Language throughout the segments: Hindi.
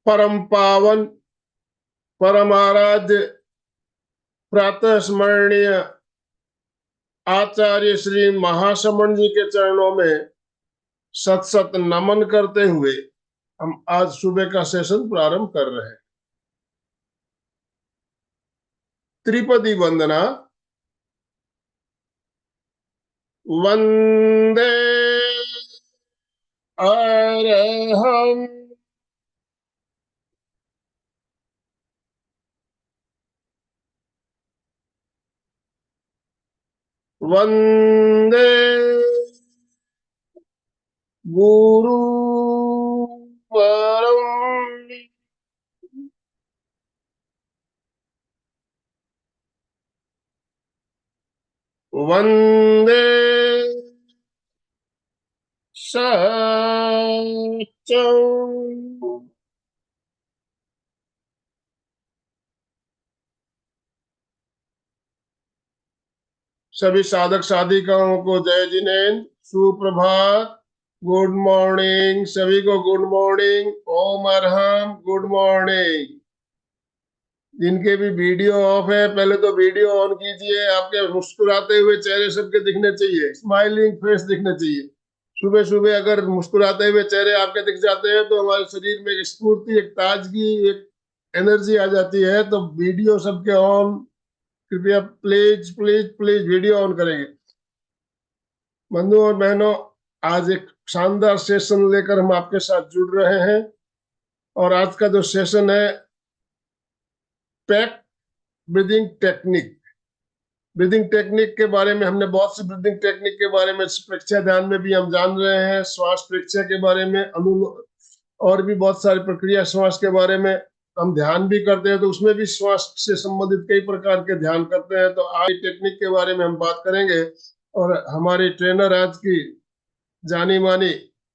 परम पावन परमाराध्य प्रातः स्मरणीय आचार्य श्री महाश्रमण जी के चरणों में सत सत नमन करते हुए हम आज सुबह का सेशन प्रारंभ कर रहे हैं। त्रिपदी वंदना। वंदे अरहं वंदे गुरु परम वंदे सच्चं। सभी साधक साधिकाओं को जय जिनेन्द्र, सुप्रभात, गुड मॉर्निंग। सभी को गुड मॉर्निंग, ओम अरहम, गुड मॉर्निंग। जिनके भी वीडियो ऑफ है पहले तो वीडियो ऑन कीजिए। आपके मुस्कुराते हुए चेहरे सबके दिखने चाहिए, स्माइलिंग फेस दिखने चाहिए। सुबह सुबह अगर मुस्कुराते हुए चेहरे आपके दिख जाते हैं तो हमारे शरीर में एक स्फूर्ति, एक ताजगी, एक एनर्जी आ जाती है। तो वीडियो सबके ऑन, कृपया please please please video on करेंगे। बंधुओं और बहनों, आज एक शानदार सेशन लेकर हम आपके साथ जुड़ रहे हैं। और आज का जो सेशन है, pack breathing technique. Breathing technique के बारे में हमने बहुत सी ब्रीदिंग टेक्निक के बारे में प्रेक्षया ध्यान में भी हम जान रहे हैं। श्वास प्रेक्षया के बारे में, और भी बहुत सारी प्रक्रिया श्वास के बारे में हम ध्यान भी करते हैं। तो उसमें भी श्वास से संबंधित कई प्रकार के ध्यान करते हैं। तो आज टेक्निक के बारे में हम बात करेंगे। और हमारी ट्रेनर आज की जानी मानी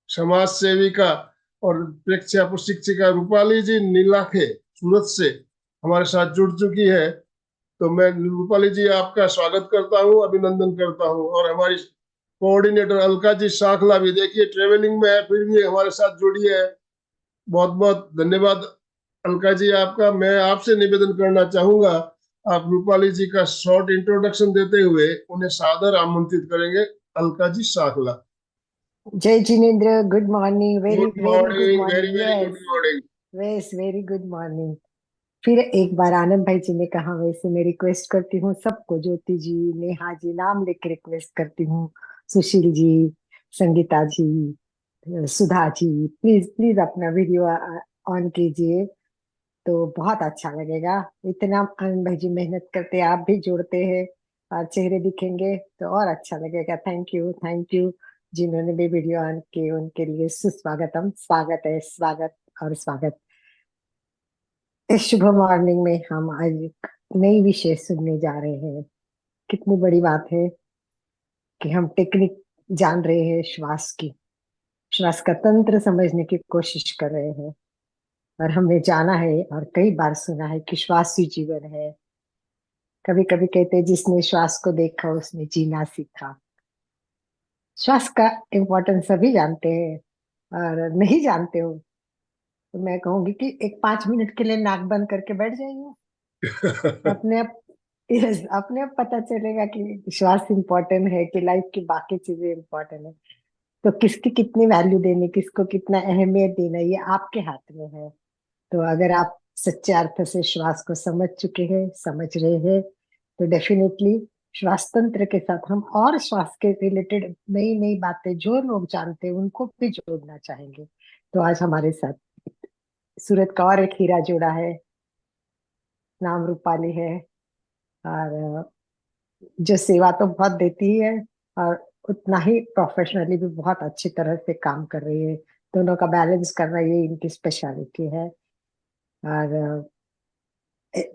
समाज सेविका और प्रेक्षया प्रशिक्षिका रूपाली जी नीलाखे सूरत से हमारे साथ जुड़ चुकी है। तो मैं रूपाली जी आपका स्वागत करता हूँ, अभिनंदन करता हूँ। और हमारी कोऑर्डिनेटर अलका जी साखला भी देखिए ट्रेवलिंग में है, फिर भी हमारे साथ जुड़ी है। बहुत बहुत धन्यवाद अलका जी आपका। मैं आपसे निवेदन करना चाहूंगा, आप रूपाली जी का शॉर्ट इंट्रोडक्शन देते हुए उन्हें सादर आमंत्रित करेंगे। अलका जी साखला। जय Jinendra, good morning, very good very good morning, very morning. Very good yes morning. Yes, very good morning. फिर एक बार आनंद भाई जी ने कहा, वैसे मैं रिक्वेस्ट करती हूँ सबको, ज्योति जी, नेहा जी, नाम लेके रिक्वेस्ट करती हूँ, सुशील जी, संगीता जी, सुधा जी, प्लीज प्लीज अपना वीडियो ऑन कीजिए तो बहुत अच्छा लगेगा। इतना आनंद भाई जी मेहनत करते हैं, आप भी जोड़ते हैं और चेहरे दिखेंगे तो और अच्छा लगेगा। थैंक यू जिन्होंने भी वीडियो ऑन किए, उनके लिए सुस्वागतम, स्वागत है, स्वागत और स्वागत। इस शुभ मॉर्निंग में हम आज एक नई विषय सुनने जा रहे हैं। कितनी बड़ी बात है कि हम टेक्निक जान रहे हैं, श्वास की, श्वास का तंत्र समझने की कोशिश कर रहे हैं। और हमने जाना है और कई बार सुना है कि श्वास ही जीवन है। कभी कभी कहते हैं जिसने श्वास को देखा उसने जीना सीखा। श्वास का इम्पोर्टेंस सभी जानते हैं, और नहीं जानते हो तो मैं कहूंगी कि एक 5 मिनट के लिए नाक बंद करके बैठ जाइए। अपने आप, यस, अपने आप पता चलेगा कि श्वास इम्पोर्टेंट है कि लाइफ की बाकी चीजें इम्पोर्टेंट है। तो किसकी कितनी वैल्यू देनी, किसको कितना अहमियत देना, ये आपके हाथ में है। तो अगर आप सच्चे अर्थ से श्वास को समझ चुके हैं, समझ रहे हैं, तो डेफिनेटली श्वास तंत्र के साथ हम और श्वास के रिलेटेड नई नई बातें जो लोग जानते हैं उनको भी जोड़ना चाहेंगे। तो आज हमारे साथ सूरत का और एक हीरा जुड़ा है, नाम रूपाली है। और जो सेवा तो बहुत देती ही है, और उतना ही प्रोफेशनली भी बहुत अच्छी तरह से काम कर रही है। दोनों का बैलेंस करना ये इनकी स्पेशलिटी है। और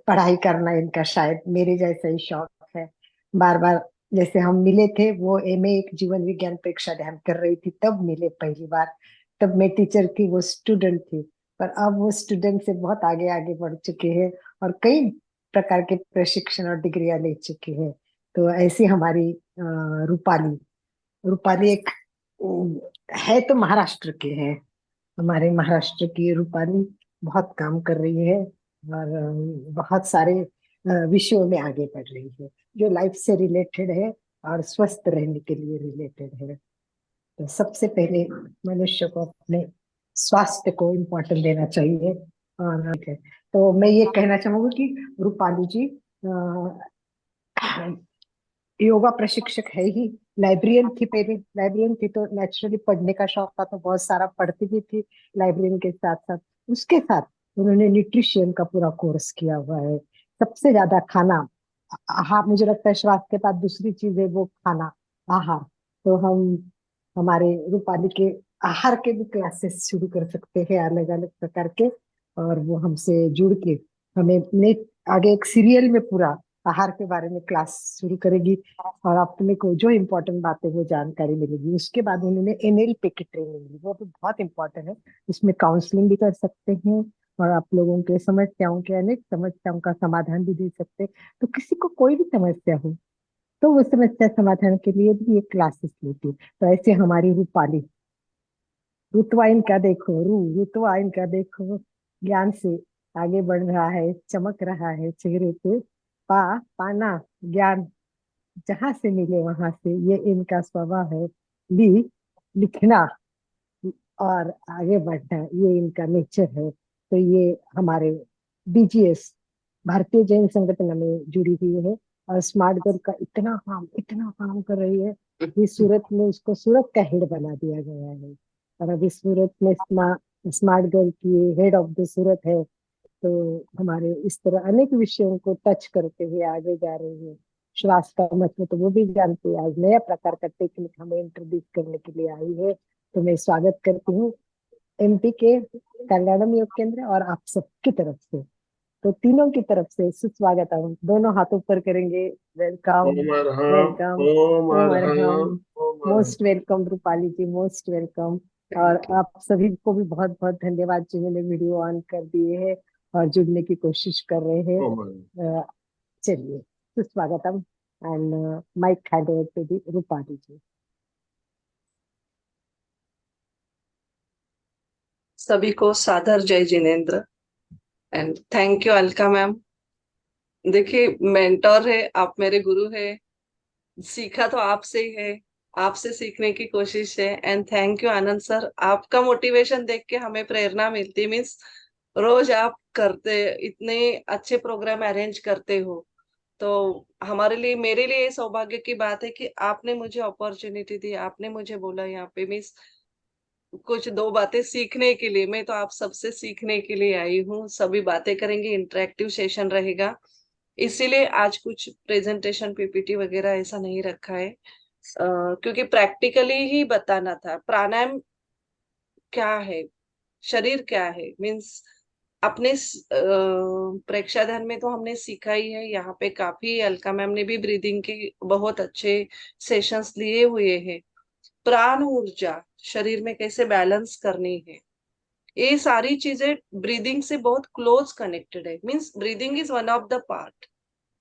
पढ़ाई करना इनका शायद मेरे जैसा ही शौक है। बार बार जैसे हम मिले थे, वो एमए एक जीवन विज्ञान परीक्षा ध्यान कर रही थी तब मिले पहली बार। तब मैं टीचर थी, वो स्टूडेंट थी। पर अब वो स्टूडेंट से बहुत आगे आगे बढ़ चुके हैं और कई प्रकार के प्रशिक्षण और डिग्रियां ले चुके हैं। तो ऐसी हमारी रूपाली, रूपाली एक है तो महाराष्ट्र के है, हमारे महाराष्ट्र की रूपाली। बहुत काम कर रही है और बहुत सारे विषयों में आगे बढ़ रही है जो लाइफ से रिलेटेड है और स्वस्थ रहने के लिए रिलेटेड है। तो सबसे पहले मनुष्य को अपने स्वास्थ्य को इम्पोर्टेंट देना चाहिए। और ठीक है, तो मैं ये कहना चाहूंगी कि रूपाली जी योगा प्रशिक्षक है ही। लाइब्रेरियन थी, पहले लाइब्रेरियन थी तो नेचुरली पढ़ने का शौक था तो बहुत सारा पढ़ती भी थी लाइब्रेरियन के साथ साथ। उसके साथ उन्होंने न्यूट्रिशन का पूरा कोर्स किया हुआ है। सबसे ज्यादा खाना, हाँ मुझे लगता है स्वास्थ्य के बाद दूसरी चीज है वो खाना, आहार। तो हम हमारे रूपाली के आहार के भी क्लासेस शुरू कर सकते हैं अलग अलग प्रकार के। और वो हमसे जुड़ के हमें नेट आगे एक सीरियल में पूरा आहार के बारे में क्लास शुरू करेगी और अपने को जो इम्पोर्टेंट बात है वो जानकारी मिलेगी। उसके बाद उन्होंने एनएलपी की ट्रेनिंग ली, वो भी बहुत इम्पोर्टेंट है। इसमें काउंसलिंग भी कर सकते हैं और आप लोगों के समस्याओं के अनेक समस्याओं का समाधान भी दे सकते हैं। तो किसी को कोई भी समस्या हो तो वो समस्या समाधान के लिए भी ये क्लासेस लेती है। तो ऐसे हमारी रूपाली, ऋतुआइन का देखो, ऋतुआइन का देखो, ज्ञान से आगे बढ़ रहा है, चमक रहा है चेहरे पे। पाना ज्ञान जहां से मिले वहां से, ये इनका स्वभाव है। ली लिखना और आगे बढ़ना, ये इनका नेचर है। तो ये हमारे बीजीएस भारतीय जैन संगठन में जुड़ी हुई है और स्मार्ट गर्ल का इतना काम कर रही है कि सूरत में उसको सूरत का हेड बना दिया गया है। और अभी सूरत में स्मार्ट गर्ल की हेड ऑफ द सूरत है। तो हमारे इस तरह अनेक विषयों को टच करते हुए आगे जा रही है। श्वास का महत्व तो वो भी जानती है। आज नया प्रकार का टेक्निक हमें इंट्रोड्यूस करने के लिए आई है। तो मैं स्वागत करती हूँ एमपी के कल्याणम योग केंद्र और आप सबकी तरफ से। तो तीनों की तरफ से सुस्वागत है, दोनों हाथ ऊपर करेंगे। वेलकम, ओम अरहम, वेलकम, ओम ओम अरहम, अरहम। ओम अरहम। मोस्ट वेलकम रूपाली जी, मोस्ट वेलकम। और थैंक यू। आप सभी को भी बहुत बहुत धन्यवाद जिन्होंने वीडियो ऑन कर दिए है और जुड़ने की कोशिश कर रहे ओम अरहम। हैं। चलिए, सुस्वागतम and mike hand over to the Rupali ji. सभी को सादर जय Jinendra and thank you Alka ma'am. देखिए, मेंटोर है आप, मेरे गुरु है। सीखा तो आपसे ही है, आपसे सीखने की कोशिश है। And thank you Anand sir, आपका मोटिवेशन देख के हमें प्रेरणा मिलती। मीन्स रोज आप करते इतने अच्छे प्रोग्राम अरेंज करते हो, तो हमारे लिए, मेरे लिए ये सौभाग्य की बात है कि आपने मुझे अपॉर्चुनिटी दी, आपने मुझे बोला यहाँ पे। मीन्स कुछ दो बातें सीखने के लिए, मैं तो आप सबसे सीखने के लिए आई हूँ। सभी बातें करेंगे, इंटरेक्टिव सेशन रहेगा। इसीलिए आज कुछ प्रेजेंटेशन पीपीटी वगैरह ऐसा नहीं रखा है, क्योंकि प्रैक्टिकली ही बताना था। प्राणायाम क्या है, शरीर क्या है, मीन्स अपने प्रेक्षाधन में तो हमने सीखा ही है। यहाँ पे काफी अलका मैम ने भी ब्रीदिंग के बहुत अच्छे सेशंस लिए हुए हैं। प्राण ऊर्जा शरीर में कैसे बैलेंस करनी है, ये सारी चीजें ब्रीदिंग से बहुत क्लोज कनेक्टेड है। Means breathing is one of the part,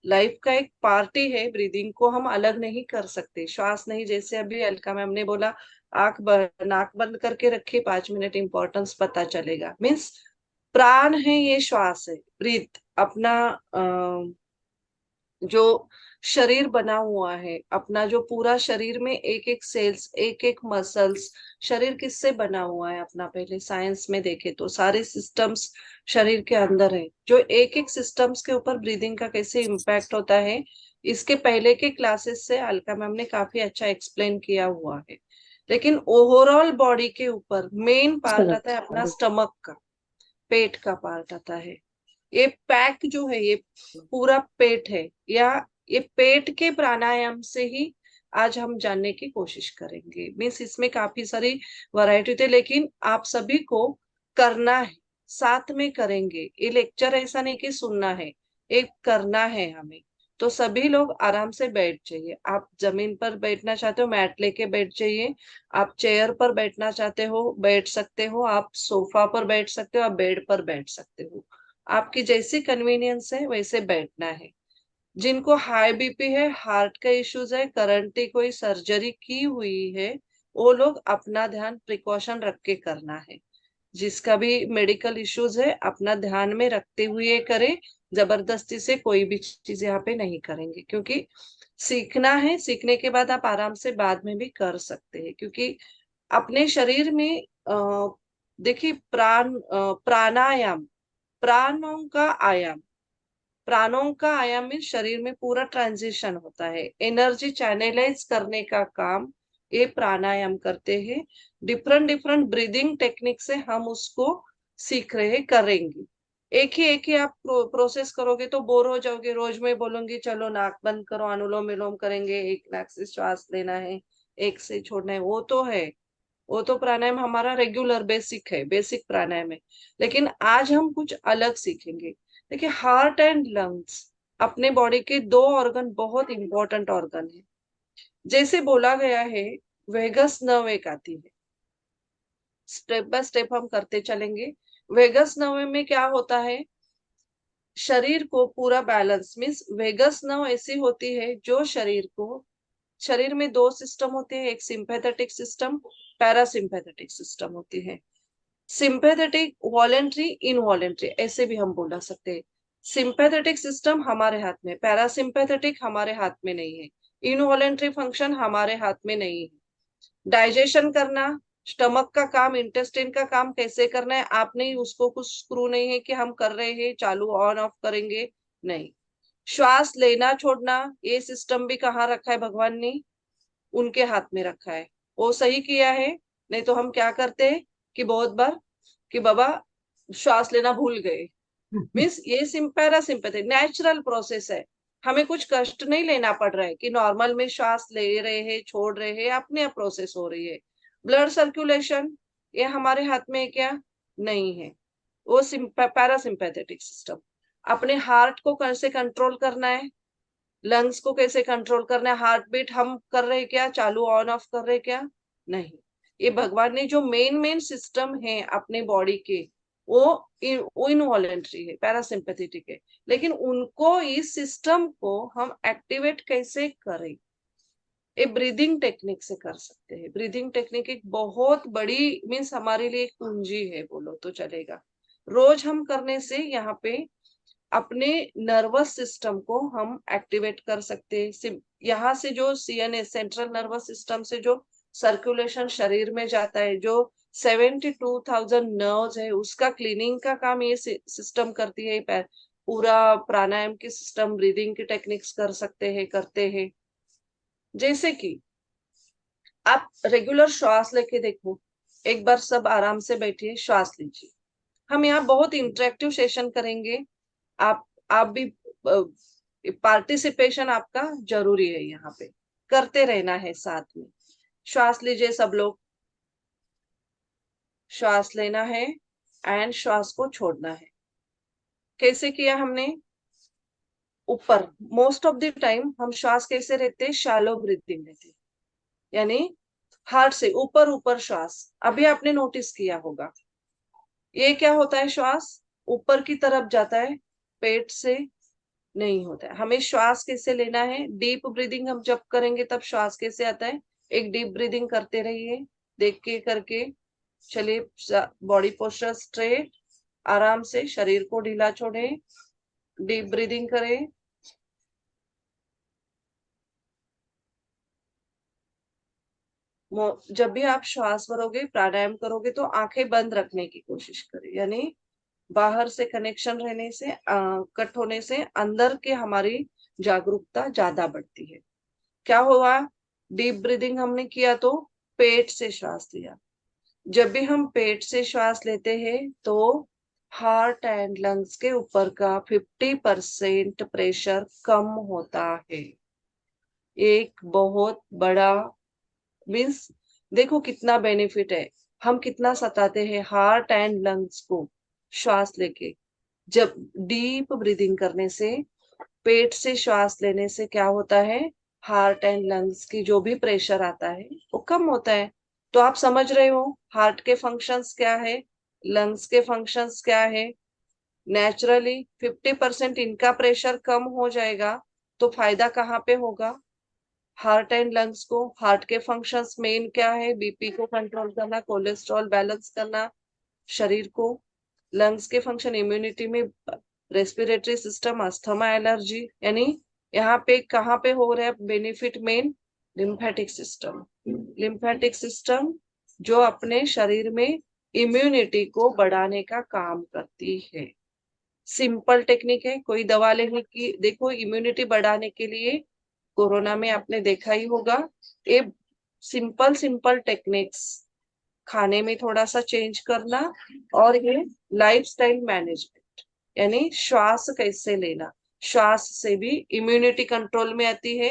life का एक पार्ट ही है। ब्रीदिंग को हम अलग नहीं कर सकते, श्वास नहीं। जैसे अभी अलका मैम ने बोला, नाक बंद करके रखिए 5 मिनट, इंपॉर्टेंस पता चलेगा। मीन्स प्राण है, ये श्वास है, ब्रीथ। अपना जो शरीर बना हुआ है, अपना जो पूरा शरीर में एक एक सेल्स, एक एक मसल्स, शरीर किससे बना हुआ है अपना, पहले साइंस में देखे तो सारे सिस्टम्स शरीर के अंदर है। जो एक एक सिस्टम्स के ऊपर ब्रीदिंग का कैसे इम्पैक्ट होता है, इसके पहले के क्लासेस से अलका मैम ने काफी अच्छा एक्सप्लेन किया हुआ है। लेकिन ओवरऑल बॉडी के ऊपर मेन पार्ट आता है अपना स्टमक का, पेट का पार्ट आता है। ये पैक जो है, ये पूरा पेट है, या ये पेट के प्राणायाम से ही आज हम जानने की कोशिश करेंगे। मीन्स इसमें काफी सारी वैरायटी थे, लेकिन आप सभी को करना है, साथ में करेंगे। ये लेक्चर ऐसा नहीं कि सुनना है, एक करना है हमें। तो सभी लोग आराम से बैठ जाइए। आप जमीन पर बैठना चाहते हो, मैट लेके बैठ जाइए। आप चेयर पर बैठना चाहते हो, बैठ सकते हो। आप सोफा पर बैठ सकते हो, आप बेड पर बैठ सकते हो। आपकी जैसी कन्वीनियंस है वैसे बैठना है। जिनको हाई बीपी है, हार्ट का इश्यूज है, करंटली कोई सर्जरी की हुई है, वो लोग अपना ध्यान प्रिकॉशन रख के करना है। जिसका भी मेडिकल इश्यूज है अपना ध्यान में रखते हुए करें, जबरदस्ती से कोई भी चीज यहाँ पे नहीं करेंगे, क्योंकि सीखना है, सीखने के बाद आप आराम से बाद में भी कर सकते हैं। क्योंकि अपने शरीर में देखिए प्राणायाम, प्राणों का आयाम, प्राणों का आयाम में शरीर में पूरा ट्रांजिशन होता है, एनर्जी चैनलाइज करने का काम ये प्राणायाम करते हैं। डिफरेंट डिफरेंट ब्रीदिंग टेक्निक से हम उसको सीख रहे करेंगे। एक ही आप प्रोसेस करोगे तो बोर हो जाओगे। रोज में बोलूंगी चलो नाक बंद करो, अनुलोम विलोम करेंगे, एक नाक से श्वास लेना है, एक से छोड़ना है, वो तो प्राणायाम हमारा रेगुलर बेसिक है, बेसिक प्राणायाम है। लेकिन आज हम कुछ अलग सीखेंगे। देखिए, हार्ट एंड लंग्स अपने बॉडी के दो ऑर्गन, बहुत इंपॉर्टेंट ऑर्गन है। जैसे बोला गया है, वेगस नर्व एक आती है, स्टेप बाय स्टेप हम करते चलेंगे। वेगस नर्व में क्या होता है, शरीर को पूरा बैलेंस, मीन्स वेगस नर्व ऐसी होती है जो शरीर में दो सिस्टम होते हैं, एक सिंपैथेटिक सिस्टम, पैरासिम्पैथेटिक सिस्टम होती है। सिंपैथेटिक वॉलेंट्री, इनवॉलेंट्री ऐसे भी हम बोला सकते हैं। सिंपैथेटिक सिस्टम हमारे हाथ में, पैरासिम्पैथेटिक हमारे हाथ में नहीं है, इनवॉलेंट्री फंक्शन हमारे हाथ में नहीं है। डाइजेशन करना, स्टमक का काम, इंटेस्टाइन का काम कैसे करना है, आप नहीं, उसको कुछ स्क्रू नहीं है कि हम कर रहे हैं चालू ऑन ऑफ करेंगे, नहीं। श्वास लेना छोड़ना, ये सिस्टम भी कहाँ रखा है भगवान ने, उनके हाथ में रखा है, वो सही किया है। नहीं तो हम क्या करते हैं कि बहुत बार कि बाबा श्वास लेना भूल गए। मीन्स ये पैरासिम्पैथिक नेचुरल प्रोसेस है, हमें कुछ कष्ट नहीं लेना पड़ रहा है कि नॉर्मल में श्वास ले रहे हैं, छोड़ रहे हैं, अपने आप प्रोसेस हो रही है। ब्लड सर्कुलेशन ये हमारे हाथ में है क्या, नहीं है, वो पैरासिम्पैथेटिक सिस्टम। अपने हार्ट को कैसे कंट्रोल करना है, लंग्स को कैसे कंट्रोल करना है, हार्ट बीट हम कर रहे क्या, चालू ऑन ऑफ कर रहे क्या, नहीं। ये भगवान ने जो मेन मेन सिस्टम है अपने बॉडी के, वो इनवॉलेंट्री है, पैरासिम्पैथेटिक है। लेकिन उनको, इस सिस्टम को हम एक्टिवेट कैसे करें, ये ब्रीदिंग टेक्निक से कर सकते हैं। ब्रीदिंग टेक्निक एक बहुत बड़ी, मीन्स हमारे लिए एक पूंजी है, बोलो तो चलेगा। रोज हम करने से यहाँ पे अपने नर्वस सिस्टम को हम एक्टिवेट कर सकते हैं। यहाँ से जो सीएनएस, सेंट्रल नर्वस सिस्टम से जो सर्कुलेशन शरीर में जाता है, जो 72,000 नर्व्स है, उसका क्लीनिंग का काम ये सिस्टम करती है। पूरा प्राणायाम की सिस्टम, ब्रीदिंग की टेक्निक्स कर सकते हैं, करते हैं। जैसे कि आप रेगुलर श्वास लेके देखो, एक बार सब आराम से बैठिए, श्वास लीजिए। हम यहाँ बहुत इंटरेक्टिव सेशन करेंगे, आप भी पार्टिसिपेशन आपका जरूरी है, यहाँ पे करते रहना है साथ में। श्वास लीजिए सब लोग, श्वास लेना है एंड श्वास को छोड़ना है। कैसे किया हमने, ऊपर, मोस्ट ऑफ द टाइम हम श्वास कैसे रहते हैं, शैलो ब्रीथिंग लेते हैं, यानी हार्ट से ऊपर ऊपर श्वास। अभी आपने नोटिस किया होगा, ये क्या होता है, श्वास ऊपर की तरफ जाता है, पेट से नहीं होता है। हमें श्वास कैसे लेना है, डीप ब्रीदिंग हम जब करेंगे तब श्वास कैसे आता है, एक डीप ब्रीदिंग करते रहिए, देख के करके चलिए। बॉडी पोस्चर स्ट्रेट, आराम से शरीर को ढीला छोड़े, डीप ब्रीदिंग करें। जब भी आप श्वास भरोगे, प्राणायाम करोगे, तो आंखें बंद रखने की कोशिश करें, यानी बाहर से कनेक्शन रहने से, कट होने से अंदर के हमारी जागरूकता ज्यादा बढ़ती है। क्या हुआ, डीप ब्रीदिंग हमने किया तो पेट से श्वास लिया। जब भी हम पेट से श्वास लेते हैं तो हार्ट एंड लंग्स के ऊपर का 50% प्रेशर कम होता है। एक बहुत बड़ा, मीन्स देखो कितना बेनिफिट है, हम कितना सताते हैं हार्ट एंड लंग्स को श्वास लेके। जब डीप ब्रीदिंग करने से, पेट से श्वास लेने से क्या होता है, हार्ट एंड लंग्स की जो भी प्रेशर आता है वो कम होता है। तो आप समझ रहे हो हार्ट के फंक्शंस क्या है, लंग्स के फंक्शंस क्या है। नेचुरली 50% इनका प्रेशर कम हो जाएगा तो फायदा कहाँ पे होगा, हार्ट एंड लंग्स को। हार्ट के फंक्शंस मेन क्या है, बीपी को कंट्रोल करना, कोलेस्ट्रॉल बैलेंस करना, शरीर को, लंग्स के फंक्शन, इम्यूनिटी में, रेस्पिरेटरी सिस्टम, अस्थमा, एलर्जी, यानी यहाँ पे कहाँ पे हो रहा है benefit main? Lymphatic system. Lymphatic system जो अपने शरीर में इम्यूनिटी को बढ़ाने का काम करती है। सिंपल टेक्निक है, कोई दवा लेने की, देखो इम्यूनिटी बढ़ाने के लिए कोरोना में आपने देखा ही होगा, ये सिंपल सिंपल टेक्निक्स, खाने में थोड़ा सा चेंज करना, और ये लाइफस्टाइल मैनेजमेंट, यानी श्वास कैसे लेना, श्वास से भी इम्यूनिटी कंट्रोल में आती है।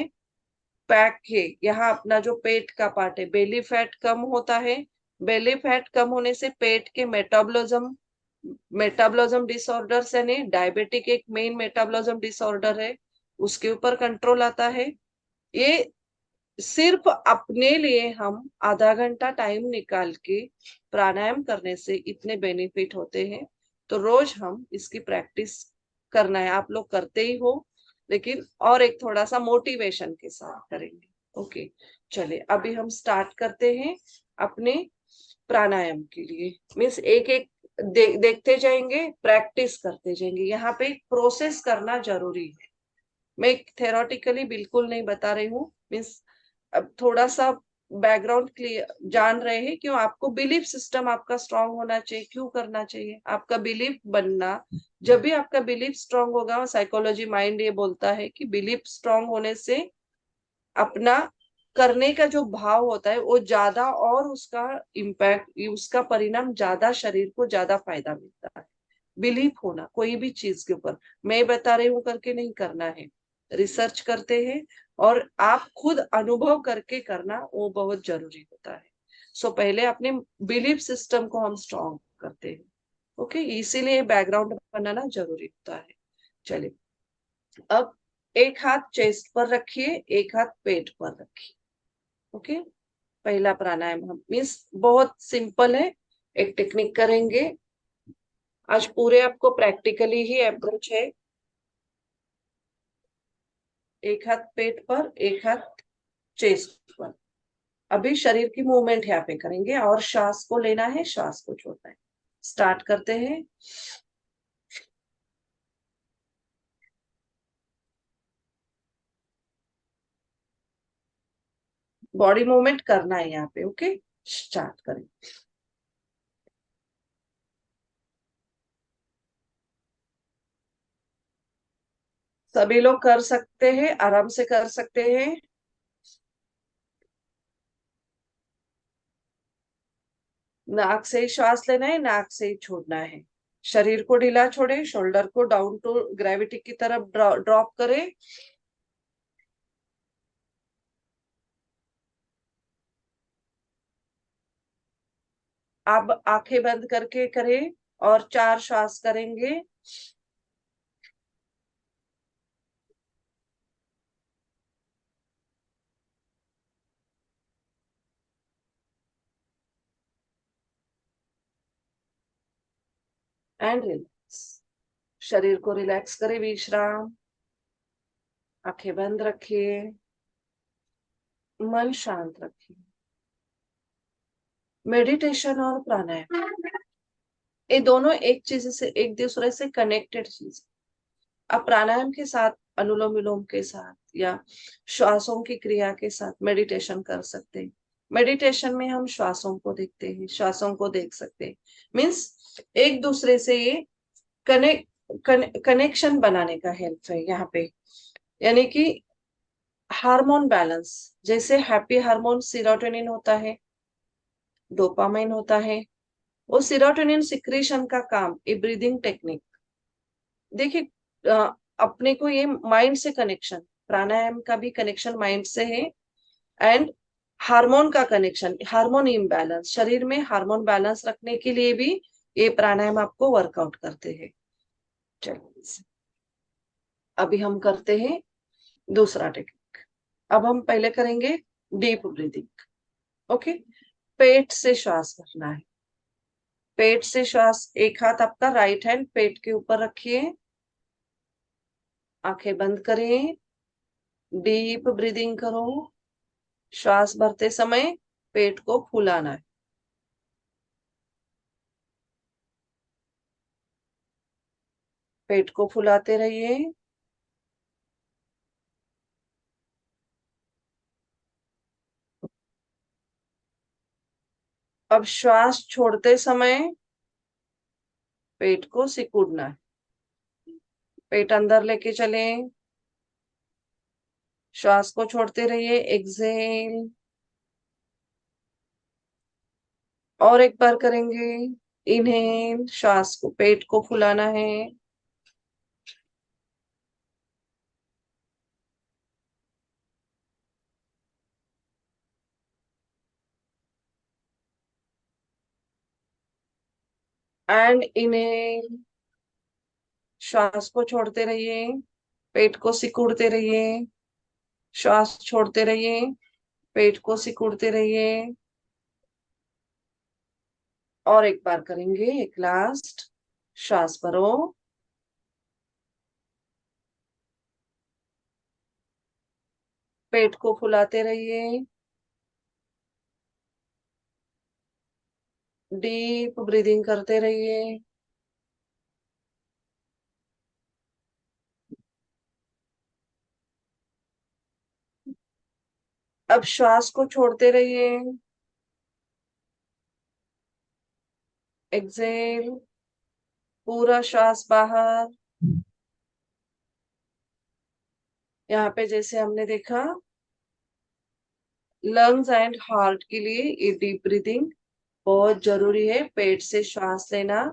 पैक है यहाँ अपना जो पेट का पार्ट है, बेली फैट कम होता है। बेली फैट कम होने से पेट के मेटाबॉलिज्म डिसऑर्डर, यानी डायबिटिक एक मेन मेटाबॉलिज्म डिसऑर्डर है, उसके ऊपर कंट्रोल आता है। ये सिर्फ अपने लिए हम आधा घंटा टाइम निकाल के प्राणायाम करने से इतने बेनिफिट होते हैं, तो रोज हम इसकी प्रैक्टिस करना है। आप लोग करते ही हो, लेकिन और एक थोड़ा सा मोटिवेशन के साथ करेंगे। ओके, चलिए अभी हम स्टार्ट करते हैं अपने प्राणायाम के लिए। मीन्स एक एक देखते जाएंगे, प्रैक्टिस करते जाएंगे। यहाँ पे प्रोसेस करना जरूरी है, मैं थेरोटिकली बिल्कुल नहीं बता रही हूँ। मीन्स अब थोड़ा सा बैकग्राउंड क्लियर जान रहे हैं, क्यों आपको बिलीफ सिस्टम आपका स्ट्रांग होना चाहिए, क्यों करना चाहिए, आपका बिलीफ बनना। जब भी आपका बिलीफ स्ट्रांग होगा, साइकोलॉजी माइंड ये बोलता है कि बिलीफ स्ट्रांग होने से अपना करने का जो भाव होता है वो ज्यादा, और उसका इम्पैक्ट, उसका परिणाम ज्यादा, शरीर को ज्यादा फायदा मिलता है। बिलीफ होना कोई भी चीज के ऊपर, मैं बता रही हूँ करके नहीं करना है, रिसर्च करते हैं और आप खुद अनुभव करके करना, वो बहुत जरूरी होता है। सो पहले अपने बिलीफ सिस्टम को हम स्ट्रॉन्ग करते हैं। ओके, इसीलिए बैकग्राउंड बनाना जरूरी होता है। चलिए, अब एक हाथ चेस्ट पर रखिए, एक हाथ पेट पर रखिए। ओके, पहला प्राणायाम हम, मीन्स बहुत सिंपल है, एक टेक्निक करेंगे आज पूरे, आपको प्रैक्टिकली ही अप्रोच है। एक हाथ पेट पर, एक हाथ चेस्ट पर। अभी शरीर की मूवमेंट यहाँ पे करेंगे और श्वास को लेना है, श्वास को छोड़ना है। स्टार्ट करते हैं। बॉडी मूवमेंट करना है यहाँ पे। ओके, स्टार्ट करें। सभी लोग कर सकते हैं, आराम से कर सकते हैं। नाक से ही श्वास लेना है, नाक से ही छोड़ना है। शरीर को ढीला छोड़े, शोल्डर को डाउन टू ग्रेविटी की तरफ ड्रॉप करें। अब आंखें बंद करके करें और 4 श्वास करेंगे। एंड रिलैक्स, शरीर को रिलैक्स करें, विश्राम। आंखें बंद रखिए, मन शांत रखिए। मेडिटेशन और प्राणायाम, ये दोनों एक चीज से, एक दूसरे से कनेक्टेड चीज। आप प्राणायाम के साथ, अनुलोम विलोम के साथ, या श्वासों की क्रिया के साथ मेडिटेशन कर सकते हैं। मेडिटेशन में हम श्वासों को देखते हैं, श्वासों को देख सकते हैं। मीन्स एक दूसरे से ये कनेक्शन बनाने का हेल्प है यहाँ पे। यानी कि हार्मोन बैलेंस, जैसे हैप्पी हार्मोन सीरोटोनिन होता है, डोपामाइन होता है, वो सीरोटोनिन सिक्रीशन का काम ये ब्रीदिंग टेक्निक। देखिए, अपने को ये माइंड से कनेक्शन, प्राणायाम का भी कनेक्शन माइंड से है। एंड हार्मोन का कनेक्शन, हार्मोन इम्बैलेंस, शरीर में हार्मोन बैलेंस रखने के लिए भी ये प्राणायाम आपको वर्कआउट करते हैं। चलिए, अभी हम करते हैं दूसरा टेक्निक। अब हम पहले करेंगे डीप ब्रीदिंग। ओके, पेट से श्वास भरना है। पेट से श्वास, एक हाथ आपका राइट हैंड पेट के ऊपर रखिए, आंखें बंद करें, डीप ब्रीदिंग करो। श्वास भरते समय पेट को फुलाना है। पेट को फुलाते रहिए। अब श्वास छोड़ते समय पेट को सिकुड़ना है। पेट अंदर लेके चलें, श्वास को छोड़ते रहिए, एक्सहेल। और एक बार करेंगे, इनहेल, श्वास को, पेट को फुलाना है। एंड इनहेल, श्वास को छोड़ते रहिए, पेट को सिकुड़ते रहिए, श्वास छोड़ते रहिए, पेट को सिकुड़ते रहिए। और एक बार करेंगे, एक लास्ट, श्वास भरो, पेट को फुलाते रहिए, डीप ब्रीदिंग करते रहिए। अब श्वास को छोड़ते रहिए, एक्सहेल, पूरा श्वास बाहर। यहाँ पे जैसे हमने देखा, लंग्स एंड हार्ट के लिए ये डीप ब्रीदिंग बहुत जरूरी है। पेट से श्वास लेना,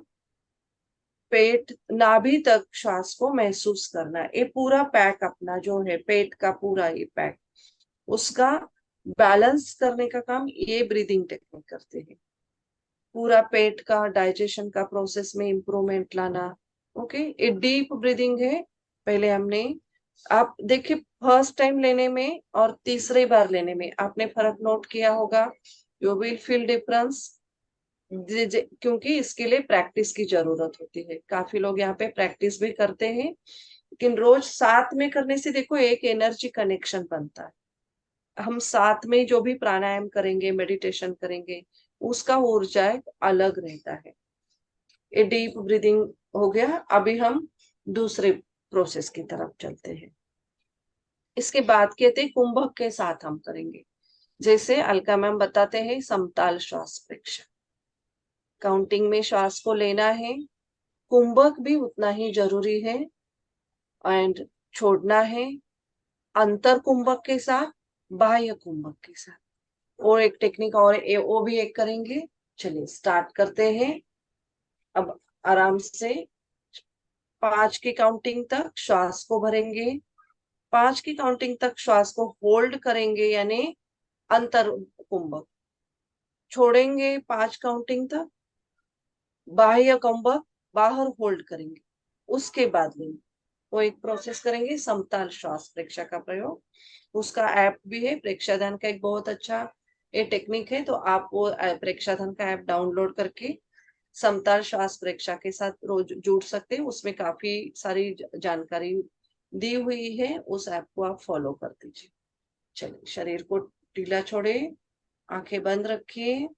पेट नाभि तक श्वास को महसूस करना, ये पूरा पैक अपना जो है पेट का पूरा ये पैक, उसका बैलेंस करने का काम ये ब्रीदिंग टेक्निक करते हैं। पूरा पेट का डाइजेशन का प्रोसेस में इंप्रूवमेंट लाना। ओके, ये डीप ब्रीदिंग है। पहले हमने, आप देखिए, फर्स्ट टाइम लेने में और तीसरे बार लेने में आपने फर्क नोट किया होगा। यू विल फील डिफरेंस, क्योंकि इसके लिए प्रैक्टिस की जरूरत होती है। काफी लोग यहाँ पे प्रैक्टिस भी करते हैं, लेकिन रोज साथ में करने से देखो एक एनर्जी कनेक्शन बनता है। हम साथ में जो भी प्राणायाम करेंगे, मेडिटेशन करेंगे, उसका ऊर्जा एक अलग रहता है। ये डीप ब्रीदिंग हो गया। अभी हम दूसरे प्रोसेस की तरफ चलते हैं। इसके बाद कहते हैं कुंभक के साथ हम करेंगे। जैसे अलका मैम बताते हैं, समताल श्वास प्रेक्षण, काउंटिंग में श्वास को लेना है। कुंभक भी उतना ही जरूरी है, एंड छोड़ना है, अंतर कुंभक के साथ, बाह्य कुंभक के साथ। और एक टेक्निक और वो भी एक करेंगे। चलिए स्टार्ट करते हैं। अब आराम से 5 की काउंटिंग तक श्वास को भरेंगे, 5 की काउंटिंग तक श्वास को होल्ड करेंगे, यानी अंतर कुंभक छोड़ेंगे 5 काउंटिंग तक, बाह्य कुंभक बाहर होल्ड करेंगे, उसके बाद लेंगे। वो एक प्रोसेस करेंगे, समताल श्वास प्रेक्षा का प्रयोग। उसका ऐप भी है, प्रेक्षाधान का एक बहुत अच्छा ये टेक्निक है। तो आप वो प्रेक्षाधान का ऐप डाउनलोड करके समताल श्वास प्रेक्षा के साथ रोज जुड़ सकते हैं। उसमें काफी सारी जानकारी दी हुई है, उस ऐप को आप फॉलो कर दीजिए। चलिए, शरीर को ढीला छोड़े, आंखें बंद रखिए,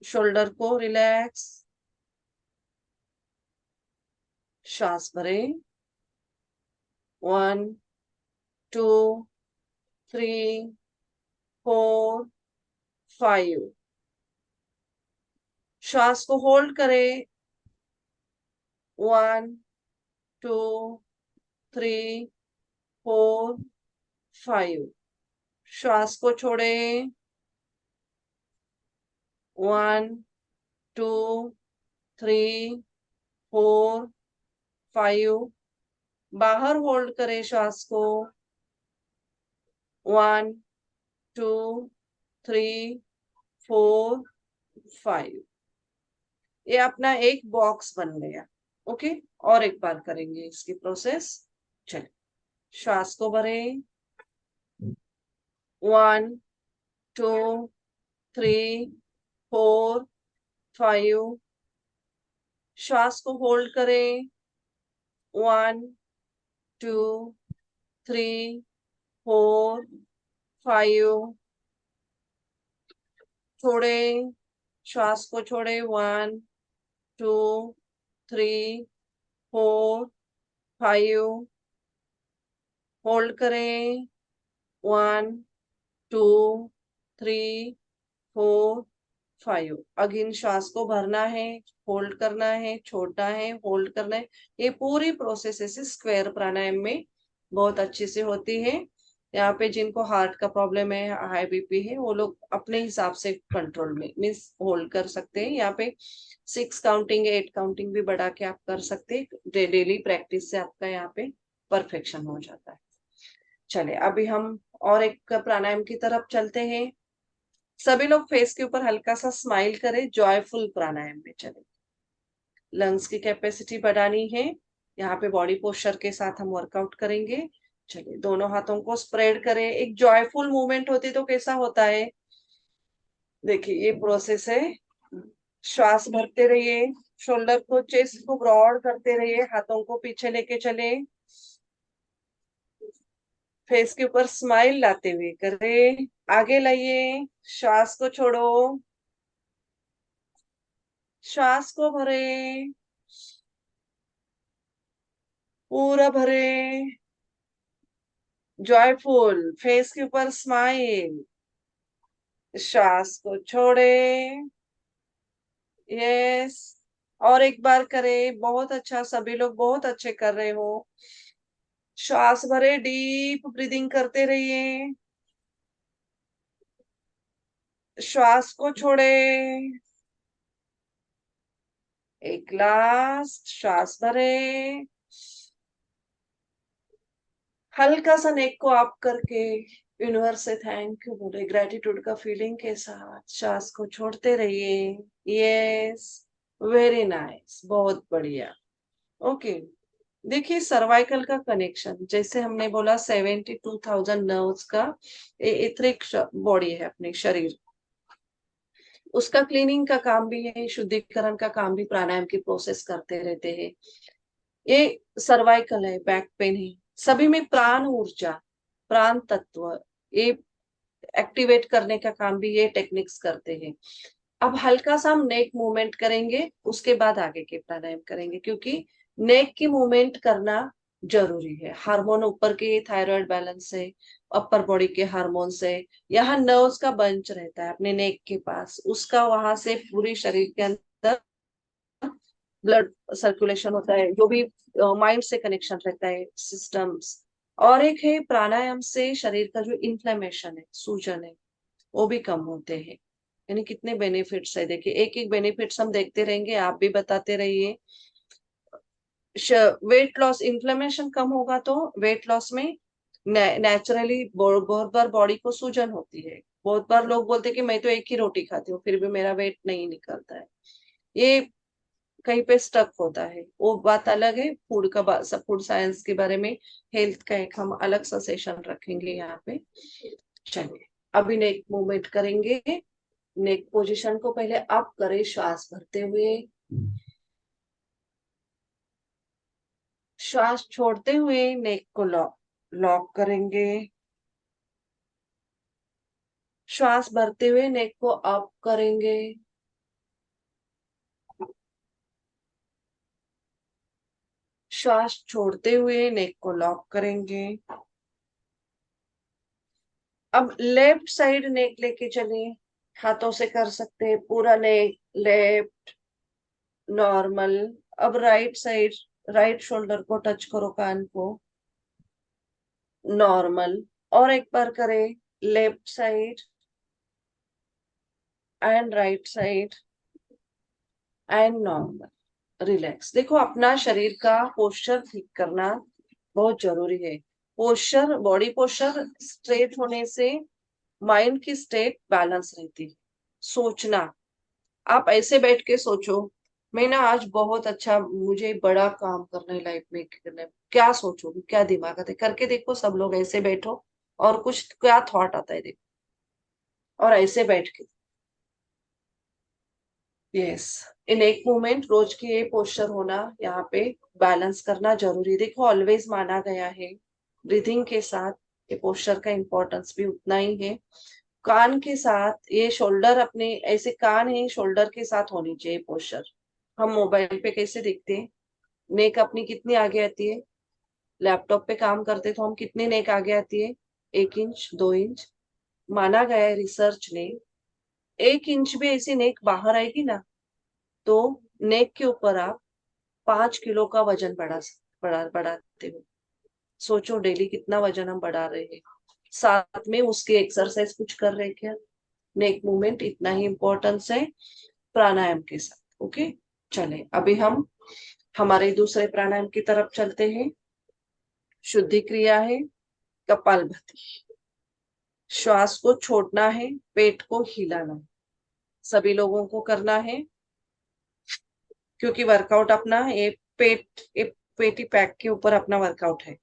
शोल्डर को रिलैक्स, श्वास भरें, 1 2 3 4 5, श्वास को होल्ड करें, 1 2 3 4 5, श्वास को छोड़ें, 1 2 3 4 5, बाहर होल्ड करें श्वास को, 1 2 3 4 5। ये अपना एक बॉक्स बन गया। ओके, और एक बार करेंगे इसकी प्रोसेस। चलिए, श्वास को भरें, 1 2 3 4 5, श्वास को होल्ड करें, 1 2 3 4 5, छोड़े, श्वास को छोड़े, 1 2 3 4 5, होल्ड करें, 1 2 3 4 5। अगेन श्वास को भरना है, होल्ड करना है, छोड़ना है, होल्ड करना है। ये पूरी प्रोसेस ऐसे स्क्वायर प्राणायाम में बहुत अच्छे से होती है। यहाँ पे जिनको हार्ट का प्रॉब्लम है, हाई बीपी है, वो लोग अपने हिसाब से कंट्रोल में मीन्स होल्ड कर सकते हैं। यहाँ पे 6 काउंटिंग 8 काउंटिंग भी बढ़ा के आप कर सकते हैं। डेली प्रैक्टिस से आपका यहाँ पे परफेक्शन हो जाता है। चले अभी हम और एक प्राणायाम की तरफ चलते हैं। सभी लोग फेस के ऊपर हल्का सा स्माइल करें, जॉयफुल प्राणायाम में चले। लंग्स की कैपेसिटी बढ़ानी है। यहाँ पे बॉडी पोस्चर के साथ हम वर्कआउट करेंगे। चलिए दोनों हाथों को स्प्रेड करें। एक जॉयफुल मूवमेंट होती तो कैसा होता है, देखिए ये प्रोसेस है। श्वास भरते रहिए, शोल्डर को चेस्ट को ब्रॉड करते रहिए, हाथों को पीछे लेके चले, फेस के ऊपर स्माइल लाते हुए करें। आगे लाइए, श्वास को छोड़ो, श्वास को भरे, पूरा भरे, जॉयफुल, फेस के ऊपर स्माइल, श्वास को छोड़े। यस, और एक बार करें। बहुत अच्छा, सभी लोग बहुत अच्छे कर रहे हो। श्वास भरे, डीप ब्रीदिंग करते रहिए, श्वास को छोड़े। एक लास्ट श्वास भरे, हल्का सा नेक को अप करके यूनिवर्स से थैंक यू बोले, ग्रेटिट्यूड का फीलिंग के साथ श्वास को छोड़ते रहिए। यस, वेरी नाइस, बहुत बढ़िया। ओके, देखिए सर्वाइकल का कनेक्शन, जैसे हमने बोला 72,000 नर्व्स का एथरिक बॉडी है अपने शरीर, उसका क्लीनिंग का काम भी है, शुद्धिकरण का काम भी प्राणायाम की प्रोसेस करते रहते हैं। ये सर्वाइकल है, बैक पेन है, सभी में प्राण ऊर्जा, प्राण तत्व, ये एक्टिवेट करने का काम भी ये टेक्निक्स करते हैं। अब हल्का सा हम नेक मूवमेंट करेंगे, उसके बाद आगे के प्राणायाम करेंगे, क्योंकि नेक की मूवमेंट करना जरूरी है। हार्मोन ऊपर के थायराइड बैलेंस से, अपर बॉडी के हार्मोन से, यहाँ नर्व्स का बंच रहता है अपने नेक के पास, उसका वहां से पूरी शरीर के अंदर ब्लड सर्कुलेशन होता है, जो भी माइंड से कनेक्शन रहता है, सिस्टम्स। और एक है प्राणायाम से शरीर का जो इन्फ्लेमेशन है, सूजन है, वो भी कम होते हैं। यानी कितने बेनिफिट्स है, देखिए एक एक बेनिफिट्स हम देखते रहेंगे, आप भी बताते रहिए। वेट लॉस, इन्फ्लेमेशन कम होगा तो वेट लॉस में नेचुरली बहुत बार बॉडी को सूजन होती है। बहुत बार लोग बोलते हैं कि मैं तो एक ही रोटी खाती हूँ फिर भी मेरा वेट नहीं निकलता है, ये कहीं पे स्टक होता है, वो बात अलग है। फूड का फूड साइंस के बारे में, हेल्थ का एक हम अलग सा सेशन रखेंगे यहाँ पे। चलिए अभी नेक मूवमेंट करेंगे। नेक पोजीशन को पहले अप करें, श्वास भरते हुए, श्वास छोड़ते हुए नेक को लॉक लॉक करेंगे। श्वास भरते हुए नेक को अप करेंगे, श्वास छोड़ते हुए नेक को लॉक करेंगे। अब लेफ्ट साइड नेक लेके चलिए, हाथों से कर सकते हैं पूरा नेक, लेफ्ट नॉर्मल। अब राइट साइड, राइट शोल्डर को टच करो, कान को, नॉर्मल। और एक बार करें, left side and right side and normal, relax. देखो अपना शरीर का पोस्चर ठीक करना बहुत जरूरी है। पोस्चर, बॉडी पोस्चर स्ट्रेट होने से माइंड की स्टेट बैलेंस रहती है। सोचना, आप ऐसे बैठ के सोचो, मैं ना आज बहुत अच्छा, मुझे बड़ा काम करना है लाइफ में, करना है, क्या सोचोगे, क्या दिमाग आता है, करके देखो। सब लोग ऐसे बैठो और कुछ क्या थॉट आता है देखो, और ऐसे बैठ के, यस, इन एक मोमेंट रोज के ये पोस्चर होना, यहाँ पे बैलेंस करना जरूरी। देखो ऑलवेज माना गया है, ब्रीथिंग के साथ ये पोस्चर का इंपॉर्टेंस भी उतना ही है। कान के साथ ये शोल्डर, अपने ऐसे कान है शोल्डर के साथ होनी चाहिए पोस्चर। हम मोबाइल पे कैसे दिखते हैं, नेक अपनी कितनी आगे आती है? लैपटॉप पे काम करते तो हम कितनी नेक आगे आती है? 1 इंच, 2 इंच। माना गया है रिसर्च ने, 1 इंच भी ऐसी नेक बाहर आएगी ना, तो नेक के ऊपर आप 5 किलो का वजन बढ़ाते हो। सोचो डेली कितना वजन हम बढ़ा रहे हैं, साथ में उसके एक्सरसाइज कुछ कर रहे हैं क्या? नेक मूवमेंट इतना ही इम्पोर्टेंस है प्राणायाम के साथ। ओके, चले अभी हम हमारे दूसरे प्राणायाम की तरफ चलते हैं। शुद्धि क्रिया है कपालभाति। श्वास को छोड़ना है, पेट को हिलाना है, सभी लोगों को करना है, क्योंकि वर्कआउट अपना एक पेटी पैक के ऊपर अपना वर्कआउट है।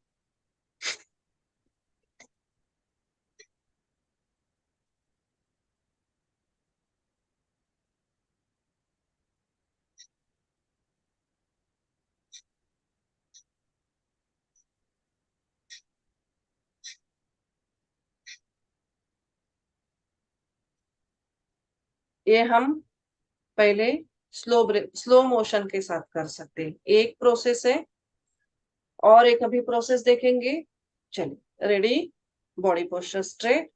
ये हम पहले स्लो मोशन के साथ कर सकते हैं। एक प्रोसेस है और एक अभी प्रोसेस देखेंगे। चलिए, रेडी? Body posture straight.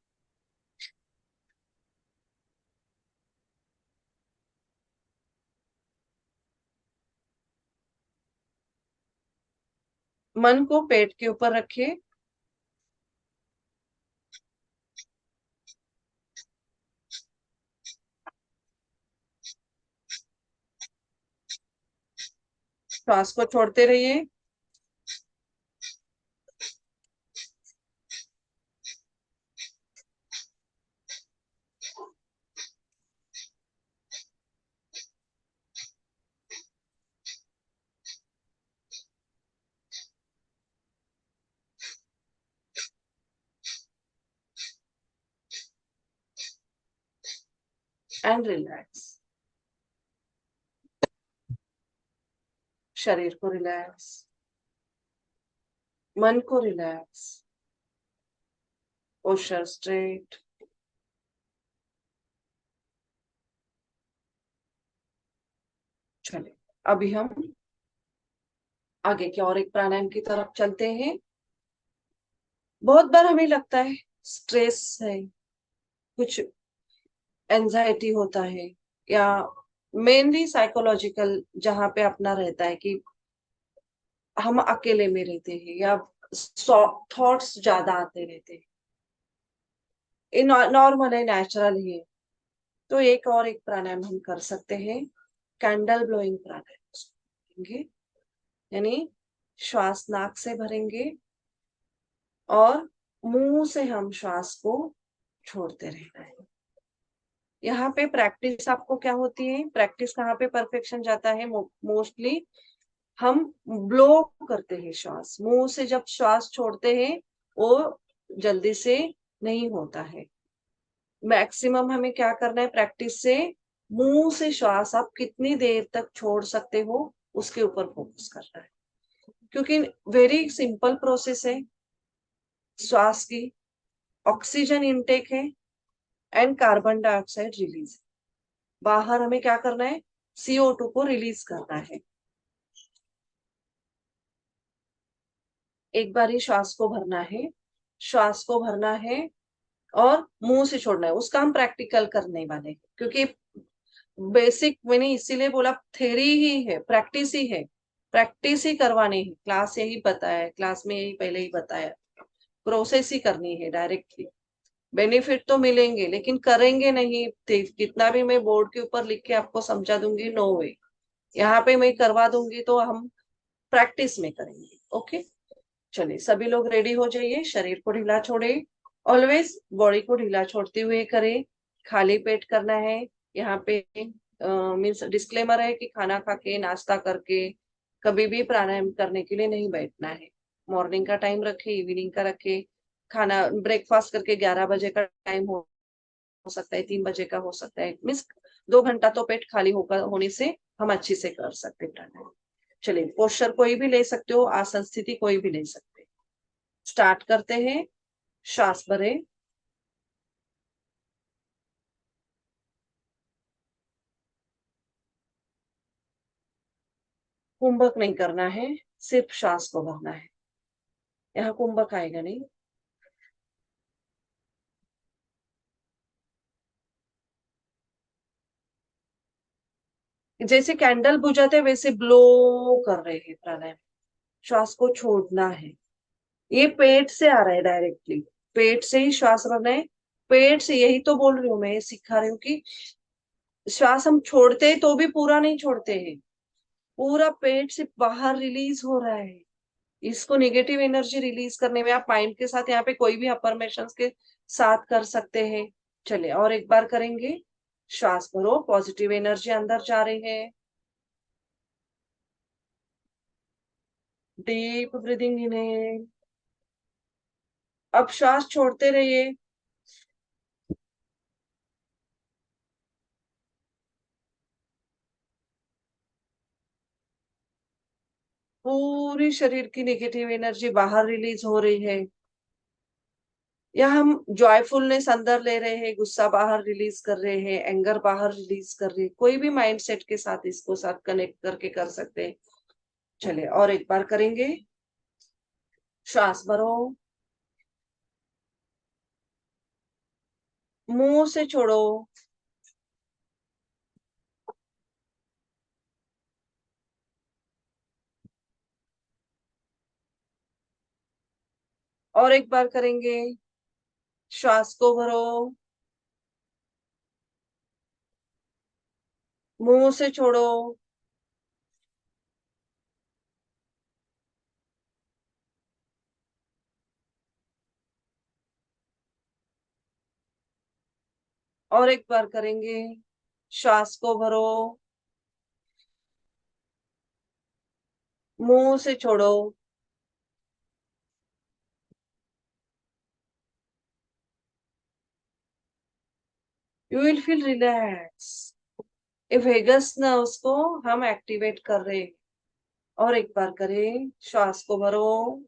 मन को पेट के ऊपर रखिए। श्वास को छोड़ते रहिए। And relax. शरीर को रिलैक्स, मन को रिलैक्स, पोस्चर स्ट्रेट। चलिए अभी हम आगे के और एक प्राणायाम की तरफ चलते हैं। बहुत बार हमें लगता है स्ट्रेस है, कुछ एंजाइटी होता है, या मेनली साइकोलॉजिकल जहां पे अपना रहता है कि हम अकेले में रहते हैं या थॉट्स ज्यादा आते रहते हैं। ये नॉर्मल है, नेचुरल ही है। तो एक प्राणायाम हम कर सकते हैं, कैंडल ब्लोइंग प्राणायाम। यानी श्वास नाक से भरेंगे और मुंह से हम श्वास को छोड़ते रहना है। यहाँ पे प्रैक्टिस आपको क्या होती है, प्रैक्टिस कहाँ पे परफेक्शन जाता है? मोस्टली हम ब्लो करते हैं श्वास, मुंह से जब श्वास छोड़ते हैं वो जल्दी से नहीं होता है। मैक्सिमम हमें क्या करना है प्रैक्टिस से, मुंह से श्वास आप कितनी देर तक छोड़ सकते हो उसके ऊपर फोकस करना है, क्योंकि वेरी सिंपल प्रोसेस है। श्वास की ऑक्सीजन इनटेक है एंड कार्बन डाइऑक्साइड रिलीज। बाहर हमें क्या करना है, CO2 को रिलीज करना है। एक बार ही श्वास को भरना है, श्वास को भरना है और मुंह से छोड़ना है। उसका हम प्रैक्टिकल करने वाले हैं, क्योंकि बेसिक मैंने इसीलिए बोला थ्योरी ही है, प्रैक्टिस ही है, प्रैक्टिस ही करवानी है। क्लास यही बताया है, क्लास में यही पहले ही बताया, प्रोसेस ही करनी है डायरेक्टली। बेनिफिट तो मिलेंगे लेकिन करेंगे नहीं। कितना भी मैं बोर्ड के ऊपर लिख के आपको समझा दूंगी, नो वे। यहाँ पे मैं करवा दूंगी तो हम प्रैक्टिस में करेंगे। ओके, चलिए सभी लोग रेडी हो जाइए। शरीर को ढीला छोड़े, ऑलवेज बॉडी को ढीला छोड़ते हुए करें। खाली पेट करना है। यहाँ पे मीन्स डिस्क्लेमर है कि खाना खा के नाश्ता करके कभी भी प्राणायाम करने के लिए नहीं बैठना है। मॉर्निंग का टाइम रखे, इवनिंग का रखे। खाना ब्रेकफास्ट करके 11 बजे का टाइम हो सकता है, 3 बजे का हो सकता है। मीन्स 2 घंटा तो पेट खाली होकर होने से हम अच्छी से कर सकते प्राणायाम। चलिए, पोस्चर कोई भी ले सकते हो, आसन स्थिति कोई भी ले सकते हैं। स्टार्ट करते हैं। श्वास भरे, कुंभक नहीं करना है, सिर्फ श्वास को भरना है। यहाँ कुंभक आएगा नहीं। जैसे कैंडल बुझाते वैसे ब्लो कर रहे हैं प्राणायाम। श्वास को छोड़ना है। ये पेट से आ रहा है डायरेक्टली, पेट से ही श्वास लेना है। पेट से, यही तो बोल रही हूँ मैं, ये सिखा रही हूँ कि श्वास हम छोड़ते हैं तो भी पूरा नहीं छोड़ते हैं, पूरा पेट से बाहर रिलीज हो रहा है। इसको नेगेटिव एनर्जी रिलीज करने में आप माइंड के साथ यहाँ पे कोई भी अफर्मेशंस के साथ कर सकते हैं। चलिए और एक बार करेंगे। श्वास भरो, पॉजिटिव एनर्जी अंदर जा रही है। Deep breathing in. अब श्वास छोड़ते रहिए। पूरी शरीर की नेगेटिव एनर्जी बाहर रिलीज हो रही है। या हम जॉयफुलनेस अंदर ले रहे हैं, गुस्सा बाहर रिलीज कर रहे हैं, एंगर बाहर रिलीज कर रहे हैं। कोई भी माइंड सेट के साथ इसको साथ कनेक्ट करके कर सकते हैं। चलिए और एक बार करेंगे। श्वास भरो, मुंह से छोड़ो। और एक बार करेंगे। श्वास को भरो, मुंह से छोड़ो। और एक बार करेंगे। श्वास को भरो, मुंह से छोड़ो। You will feel relax. ये वेगस नर्व्स को हम एक्टिवेट कर रहे हैं। और एक बार करें। श्वास को भरो,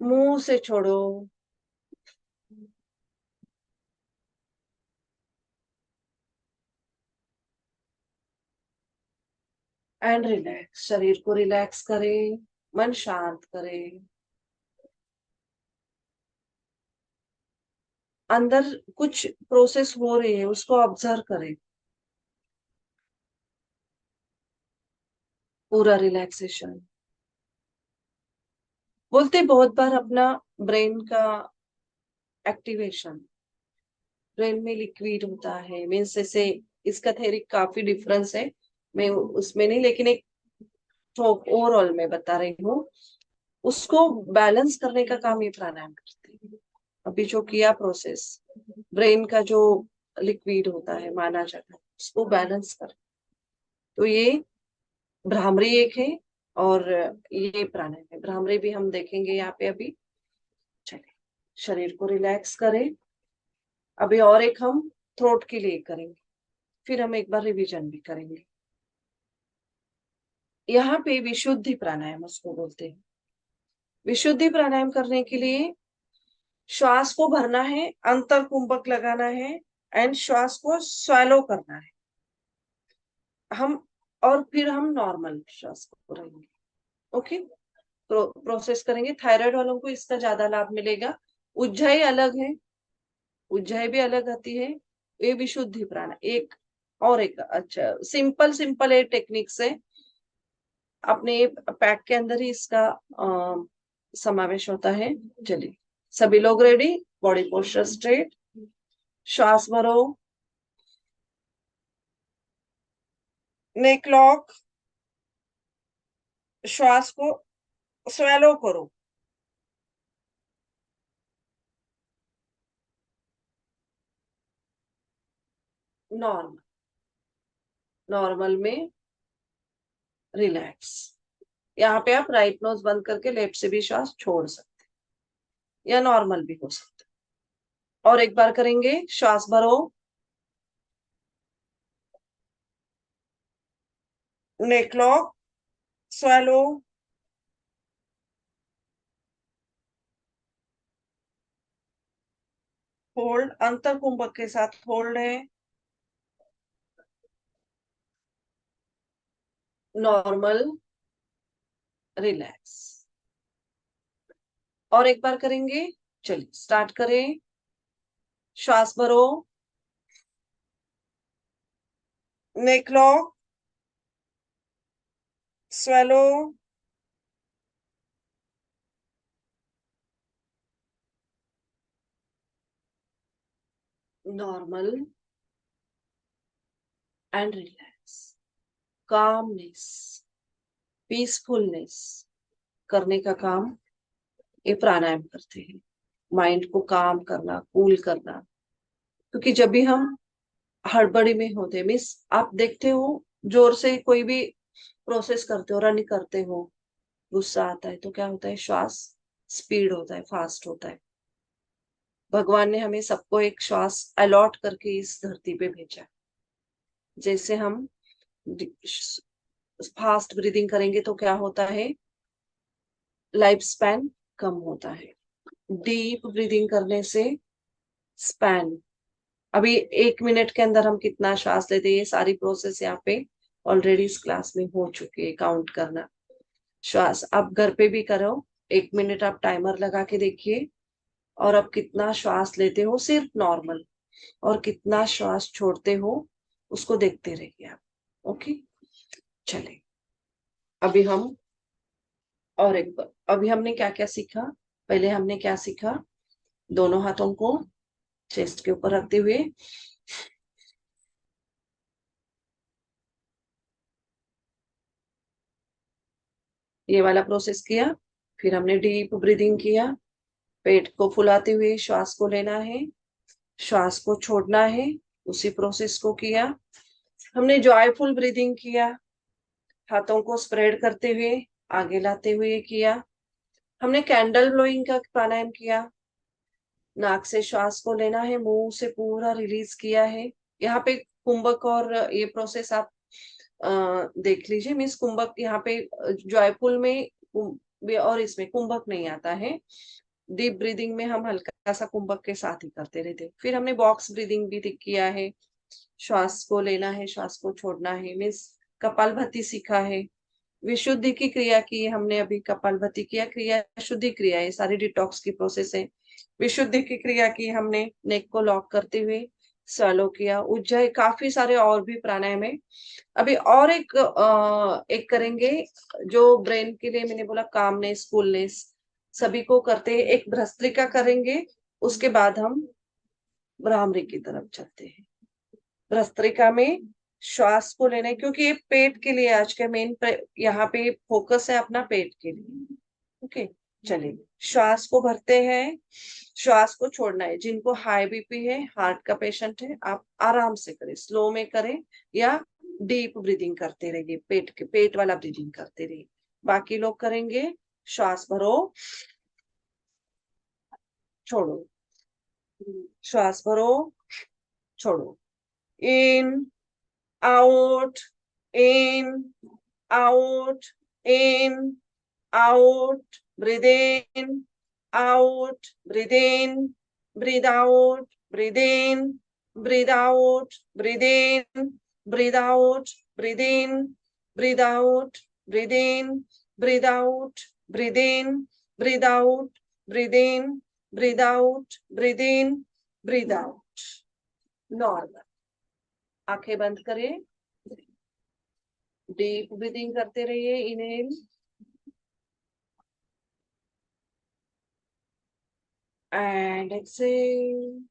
मुंह से छोड़ो। And relax. शरीर को रिलैक्स करें, मन शांत करें। अंदर कुछ प्रोसेस हो रही है, उसको ऑब्जर्व करें। पूरा रिलैक्सेशन। बोलते बहुत बार अपना ब्रेन का एक्टिवेशन। ब्रेन में लिक्विड होता है, मीन्स जैसे इसका थ्योरी काफी डिफरेंस है, मैं उसमें नहीं, लेकिन एक ओवरऑल में बता रही हूँ। उसको बैलेंस करने का काम ये प्राणायाम करते हैं। अभी जो किया प्रोसेस, ब्रेन का जो लिक्विड होता है माना जाता है, उसको बैलेंस कर। तो ये भ्रामरी एक है और ये प्राणायाम है। भ्रामरी भी हम देखेंगे यहाँ पे अभी। चलिए शरीर को रिलैक्स करें। अभी और एक हम थ्रोट के लिए करेंगे, फिर हम एक बार रिवीजन भी करेंगे। यहाँ पे विशुद्धि प्राणायाम उसको बोलते हैं। विशुद्धि प्राणायाम करने के लिए श्वास को भरना है, अंतर कुंभक लगाना है एंड श्वास को स्वैलो करना है हम। और फिर हम नॉर्मल श्वास को रहेंगे। ओके, प्रोसेस करेंगे। थायराइड वालों को इसका ज्यादा लाभ मिलेगा। उज्जाई अलग है, उज्जाई भी अलग आती है। ये विशुद्धि प्राणायाम एक। और एक अच्छा सिंपल सिंपल एक टेक्निक से अपने पैक के अंदर ही इसका समावेश होता है। चलिए सभी लोग रेडी, बॉडी पोस्चर स्ट्रेट। श्वास भरो, नेक लॉक। श्वास को स्वेलो करो। नॉर्मल, नॉर्मल में रिलैक्स। यहाँ पे आप राइट नोज बंद करके लेफ्ट से भी श्वास छोड़ सकते हैं, या नॉर्मल भी हो सकता है। और एक बार करेंगे। श्वास भरो, नेक लॉक, स्वेलो, होल्ड। अंतर कुंभक के साथ होल्ड है। Normal, relax. और एक बार करेंगे, चलिए स्टार्ट करें। श्वास भरो, neck lock, swallow, normal and relax. Calmness, peacefulness करने का काम ये प्राणायाम करते हैं। माइंड को काम करना, कूल करना। क्योंकि जब भी हम हड़बड़ी में होते, मीन्स आप देखते हो जोर से कोई भी प्रोसेस करते हो, रन करते हो, गुस्सा आता है तो क्या होता है, श्वास स्पीड होता है, फास्ट होता है। भगवान ने हमें सबको एक श्वास अलॉट करके इस धरती पे भेजा। जैसे हम फास्ट ब्रीदिंग करेंगे तो क्या होता है, लाइफ स्पैन कम होता है। डीप ब्रीदिंग करने से स्पैन, अभी 1 मिनट के अंदर हम कितना श्वास लेते हैं, ये सारी प्रोसेस यहाँ पे ऑलरेडी इस क्लास में हो चुकी है। काउंट करना श्वास आप घर पे भी करो, 1 मिनट आप टाइमर लगा के देखिए, और अब कितना श्वास लेते हो सिर्फ नॉर्मल, और कितना श्वास छोड़ते हो उसको देखते रहिए आप। ओके, चले अभी हम और एक बार, अभी हमने क्या क्या सीखा, पहले हमने क्या सीखा, दोनों हाथों को चेस्ट के ऊपर रखते हुए ये वाला प्रोसेस किया। फिर हमने डीप ब्रीदिंग किया, पेट को फुलाते हुए श्वास को लेना है, श्वास को छोड़ना है, उसी प्रोसेस को किया। हमने जॉयफुल ब्रीदिंग किया, हाथों को स्प्रेड करते हुए आगे लाते हुए किया। हमने कैंडल ब्लोइंग का प्राणायाम किया, नाक से श्वास को लेना है, मुंह से पूरा रिलीज किया है। यहाँ पे कुंभक और ये प्रोसेस आप देख लीजिए। मीन्स कुंभक यहाँ पे जॉयफुल में और इसमें कुंभक नहीं आता है। डीप ब्रीदिंग में हम हल्का सा कुंभक के साथ ही करते रहते। फिर हमने बॉक्स ब्रीदिंग भी किया है, श्वास को लेना है, श्वास को छोड़ना है। मीन्स कपालभाति सीखा है, विशुद्धि की क्रिया की हमने अभी। कपालभाति किया, क्रिया शुद्धि क्रिया है, सारी डिटॉक्स की प्रोसेस है। विशुद्धि की क्रिया की हमने, नेक को लॉक करते हुए स्वालो किया। उज्जय, काफी सारे और भी प्राणायाम है। अभी और एक करेंगे जो ब्रेन के लिए मैंने बोला, कामनेस, कूलनेस सभी को करते हैं। एक भस्त्रिका करेंगे, उसके बाद हम भ्रामरी की तरफ चलते हैं। भस्त्रिका में श्वास को लेना है, क्योंकि ये पेट के लिए आज का मेन यहाँ पे फोकस है अपना, पेट के लिए। ओके, चलिए श्वास को भरते हैं, श्वास को छोड़ना है। जिनको हाई बीपी है, हार्ट का पेशेंट है, आप आराम से करें, स्लो में करें, या डीप ब्रीदिंग करते रहिए, पेट वाला ब्रीदिंग करते रहिए। बाकी लोग करेंगे, श्वास भरो, छोड़ो, श्वास भरो, छोड़ो, इन, out, in, out, in, out, breathe in, out, breathe in, breathe out, breathe in, breathe out, breathe in, breathe out, breathe in, breathe out, breathe in, breathe out, breathe in, breathe out, breathe in, breathe out, breathe in, breathe out. Normal, आंखें बंद करें, डीप ब्रीदिंग करते रहिए। Inhale and exhale.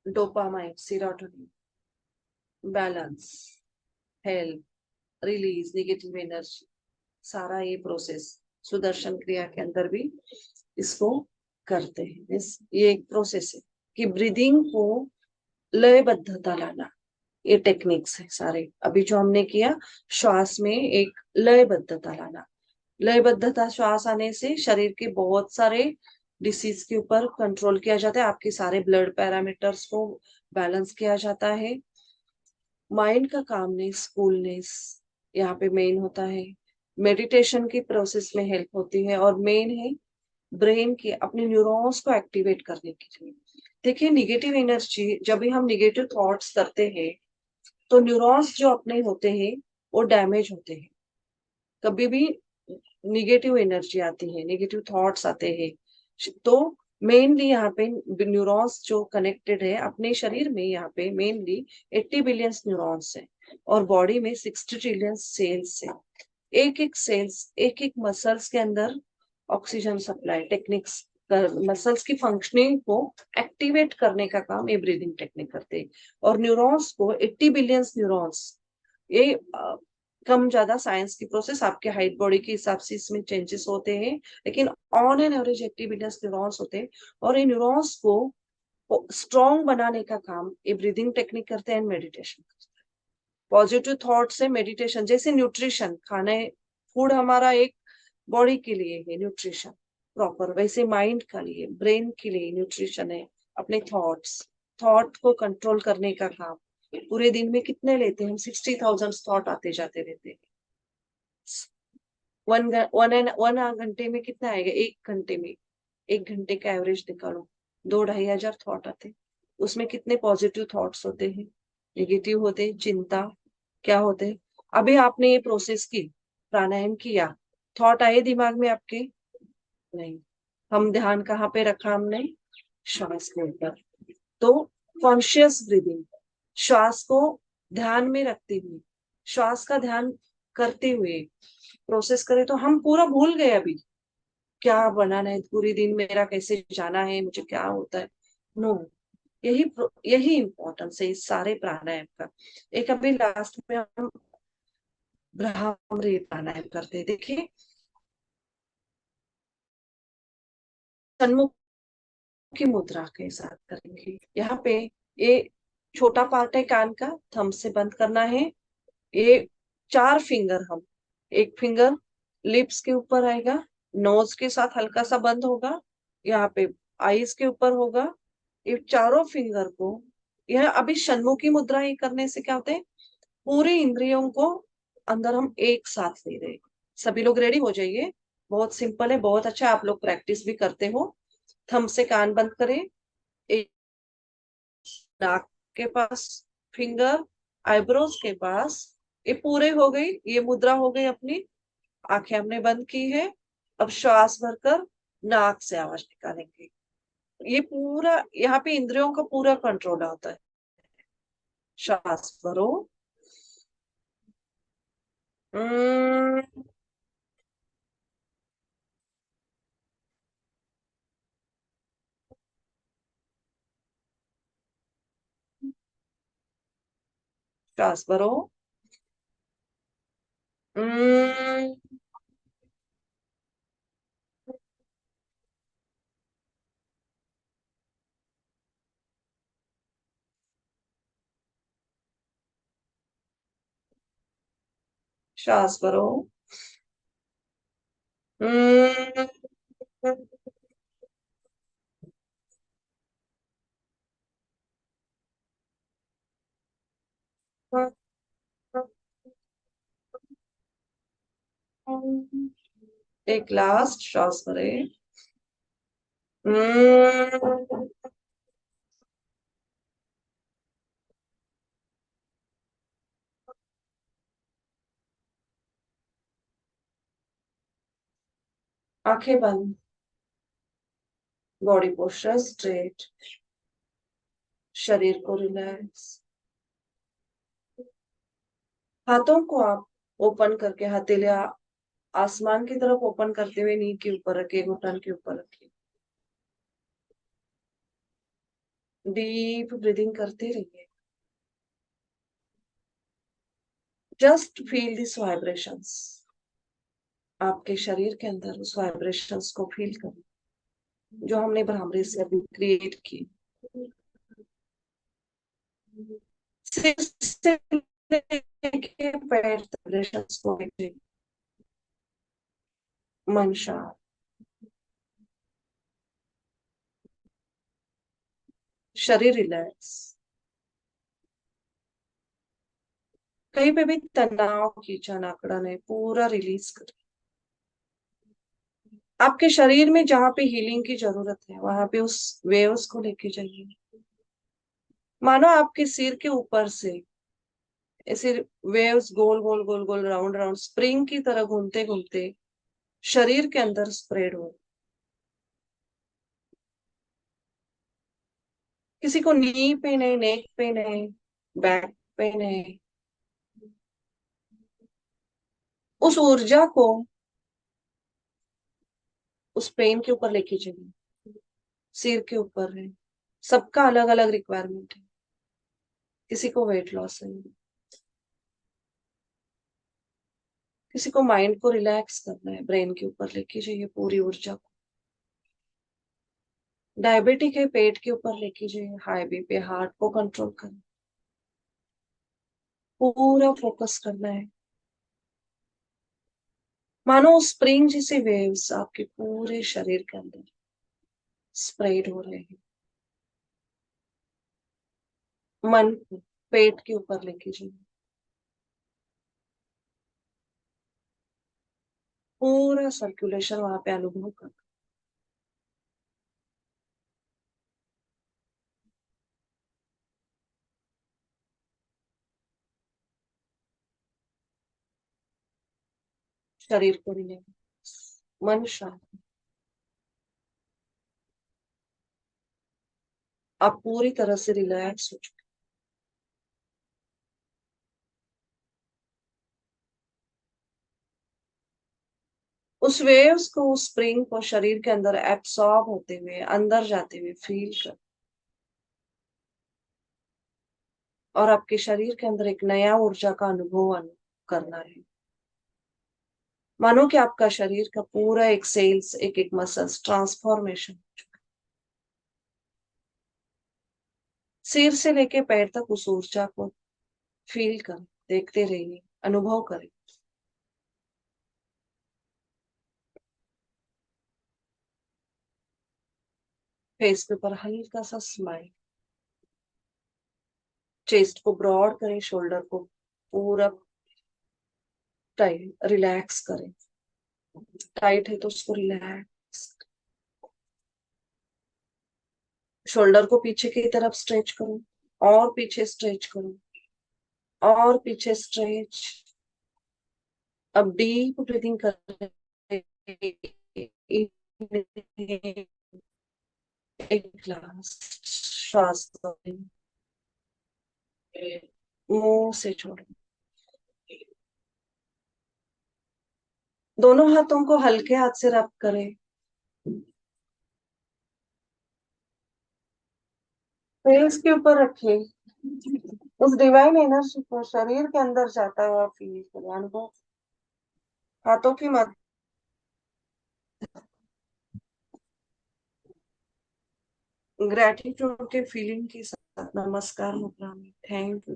Dopamine, serotonin, balance, health, release negative energy, सारा ये प्रोसेस सुदर्शन क्रिया के अंदर भी इसको करते हैं। ये एक प्रोसेस है कि ब्रीदिंग को लयबद्धता लाना, ये टेक्निक्स है सारे। अभी जो हमने किया, श्वास में एक लयबद्धता लाना। लयबद्धता श्वास आने से शरीर के बहुत सारे डिसीज के ऊपर कंट्रोल किया जाता है, आपके सारे ब्लड पैरामीटर्स को बैलेंस किया जाता है। माइंड का कामनेस, कूलनेस यहाँ पे मेन होता है। मेडिटेशन की प्रोसेस में हेल्प होती है, और मेन है ब्रेन के अपने न्यूरॉन्स को एक्टिवेट करने के लिए। देखिए निगेटिव एनर्जी, जब भी हम निगेटिव थॉट्स करते हैं तो न्यूरॉन्स जो अपने होते हैं वो डैमेज होते हैं। कभी भी निगेटिव एनर्जी आती है, निगेटिव थॉट्स आते हैं, तो मेनली यहाँ पे न्यूरॉन्स जो कनेक्टेड है अपने शरीर में, यहाँ पे मेनली 80 बिलियन न्यूरॉन्स है और बॉडी में 60 ट्रिलियन सेल्स है। एक एक सेल्स, एक एक मसल्स के अंदर ऑक्सीजन सप्लाई टेक्निक्स, मसल्स की फंक्शनिंग को एक्टिवेट करने का काम ये ब्रीदिंग टेक्निक करते हैं। और न्यूरॉन्स को 80 बिलियन न्यूरॉन्स, ये कम ज्यादा साइंस की प्रोसेस, आपके हाइट बॉडी के हिसाब से इसमें चेंजेस होते हैं, लेकिन on an average 80 billion neurons होते हैं। और इन न्यूरॉन्स को स्ट्रॉन्ग बनाने का काम ये ब्रीदिंग टेक्निक करते हैं, मेडिटेशन करते हैं। पॉजिटिव थॉट से मेडिटेशन, जैसे न्यूट्रिशन खाने, फूड हमारा एक बॉडी के लिए है न्यूट्रिशन प्रॉपर, वैसे माइंड के लिए, ब्रेन के लिए न्यूट्रिशन है अपने थॉट्स। थॉट को कंट्रोल करने का काम, पूरे दिन में कितने लेते हैं हम, 60,000 थॉट आते जाते रहते हैं। वन घंटे में कितना आएगा, एक घंटे में, एक घंटे का एवरेज निकालो, 2-2,500 थॉट आते। उसमें कितने पॉजिटिव थॉट्स होते हैं, नेगेटिव होते हैं, चिंता क्या होते हैं। अभी आपने ये प्रोसेस की, प्राणायाम किया, थॉट आए दिमाग में आपके? नहीं। हम ध्यान कहाँ पे रखा हमने? श्वास के ऊपर। तो कॉन्शियस ब्रीदिंग, श्वास को ध्यान में रखते हुए, श्वास का ध्यान करते हुए प्रोसेस करें तो हम पूरा भूल गए अभी क्या बनाना है, पूरी दिन मेरा कैसे जाना है, मुझे क्या होता है। नो, यही यही इम्पोर्टेंस है इस सारे प्राणायाम का। एक अभी लास्ट में हम भ्रामरी प्राणायाम करते हैं। देखिए सन्मुख की मुद्रा के साथ करेंगे। यहाँ पे ये छोटा पार्ट है कान का, थंब से बंद करना है। ये 4 फिंगर, हम एक फिंगर लिप्स के ऊपर आएगा, नोज के साथ हल्का सा बंद होगा, यहाँ पे आईज के ऊपर होगा। ये चारों फिंगर को, यह अभी षण्मुखी मुद्रा ही करने से क्या होता है, पूरी इंद्रियों को अंदर हम एक साथ ले रहे हैं। सभी लोग रेडी हो जाइए, बहुत सिंपल है, बहुत अच्छा, आप लोग प्रैक्टिस भी करते हो। थंब से कान बंद करें, एक नाक के पास फिंगर, आईब्रोज के पास, ये पूरे हो गई, ये मुद्रा हो गई अपनी। आंखें हमने बंद की है, अब श्वास भरकर नाक से आवाज निकालेंगे। ये पूरा यहाँ पे इंद्रियों का पूरा कंट्रोल होता है। श्वास भरो, अम्म, श्वास भरो, अम्म, श्वास भरो, अम्म, एक लास्ट श्वास भरे, अम्म, आंखें बंद, बॉडी पोस्चर स्ट्रेट, शरीर को रिलैक्स। हाथों को आप ओपन करके, हथेली आसमान की तरफ ओपन करते हुए नी के ऊपर रखिए, घुटन के ऊपर रखिए। डीप ब्रीदिंग करते रहिए। जस्ट फील दिस वाइब्रेशंस, आपके शरीर के अंदर उस वाइब्रेशंस को फील करें जो हमने भ्रामरी से अभी क्रिएट की। सिर से लेके पैर तक वाइब्रेशंस को देखिए। मन शांत, शरीर रिलैक्स, कहीं पे भी तनाव, खींचन, आकड़न है, पूरा रिलीज करें। आपके शरीर में जहां पे हीलिंग की जरूरत है वहां पे उस वेव्स को लेके जाइए। मानो आपके सिर के ऊपर से ऐसे वेव्स गोल गोल गोल गोल राउंड राउंड स्प्रिंग की तरह घूमते घूमते शरीर के अंदर स्प्रेड हो। किसी को नी पेन है, नेक पेन है, बैक पेन है, उस ऊर्जा को उस पेन के ऊपर लेके जाइए। सिर के ऊपर है, सबका अलग अलग रिक्वायरमेंट है। किसी को वेट लॉस है, किसी को माइंड को रिलैक्स करना है, ब्रेन के ऊपर लेके जाइए पूरी ऊर्जा को। डायबिटिक है, पेट के ऊपर लेके जाइए। हाई बीपी, हार्ट को कंट्रोल करें। पूरा फोकस करना है। मानो स्प्रिंग जैसे वेव्स आपके पूरे शरीर के अंदर स्प्रेड हो रहे हैं। मन को पेट के ऊपर लेके जाइए। पूरा सर्कुलेशन वहां पे अनुभव कर। शरीर को रिलैक्स, मन शांत। आप पूरी तरह से रिलैक्स हो चुके। उस वेव्स को, उस स्प्रिंग को शरीर के अंदर एब्सॉर्ब होते हुए, अंदर जाते हुए फील कर। और आपके शरीर के अंदर एक नया ऊर्जा का अनुभव करना है। मानो कि आपका शरीर का पूरा एक सेल्स, एक एक मसल्स ट्रांसफॉर्मेशन हो चुका है। सिर से लेके पैर तक उस ऊर्जा को फील करें, देखते रहिए, अनुभव करें। फेस के ऊपर हल्का सा स्माइल। चेस्ट को ब्रॉड करें, शोल्डर को पूरा टाइट रिलैक्स करें। टाइट है तो उसको रिलैक्स। शोल्डर को पीछे की तरफ स्ट्रेच करो, और पीछे स्ट्रेच करो, और पीछे स्ट्रेच। अब डीप ब्रीदिंग करें। एक ग्लास श्वास लें, मुंह से छोड़ें। दोनों हाथों को हल्के हाथ से रब करें। फेस के ऊपर रखें। उस डिवाइन एनर्जी को शरीर के अंदर जाता हुआ फील करें, अनुभव। हाथों की मदद ग्रेटिट्यूड के फीलिंग के साथ नमस्कार मुद्रा में थैंक यू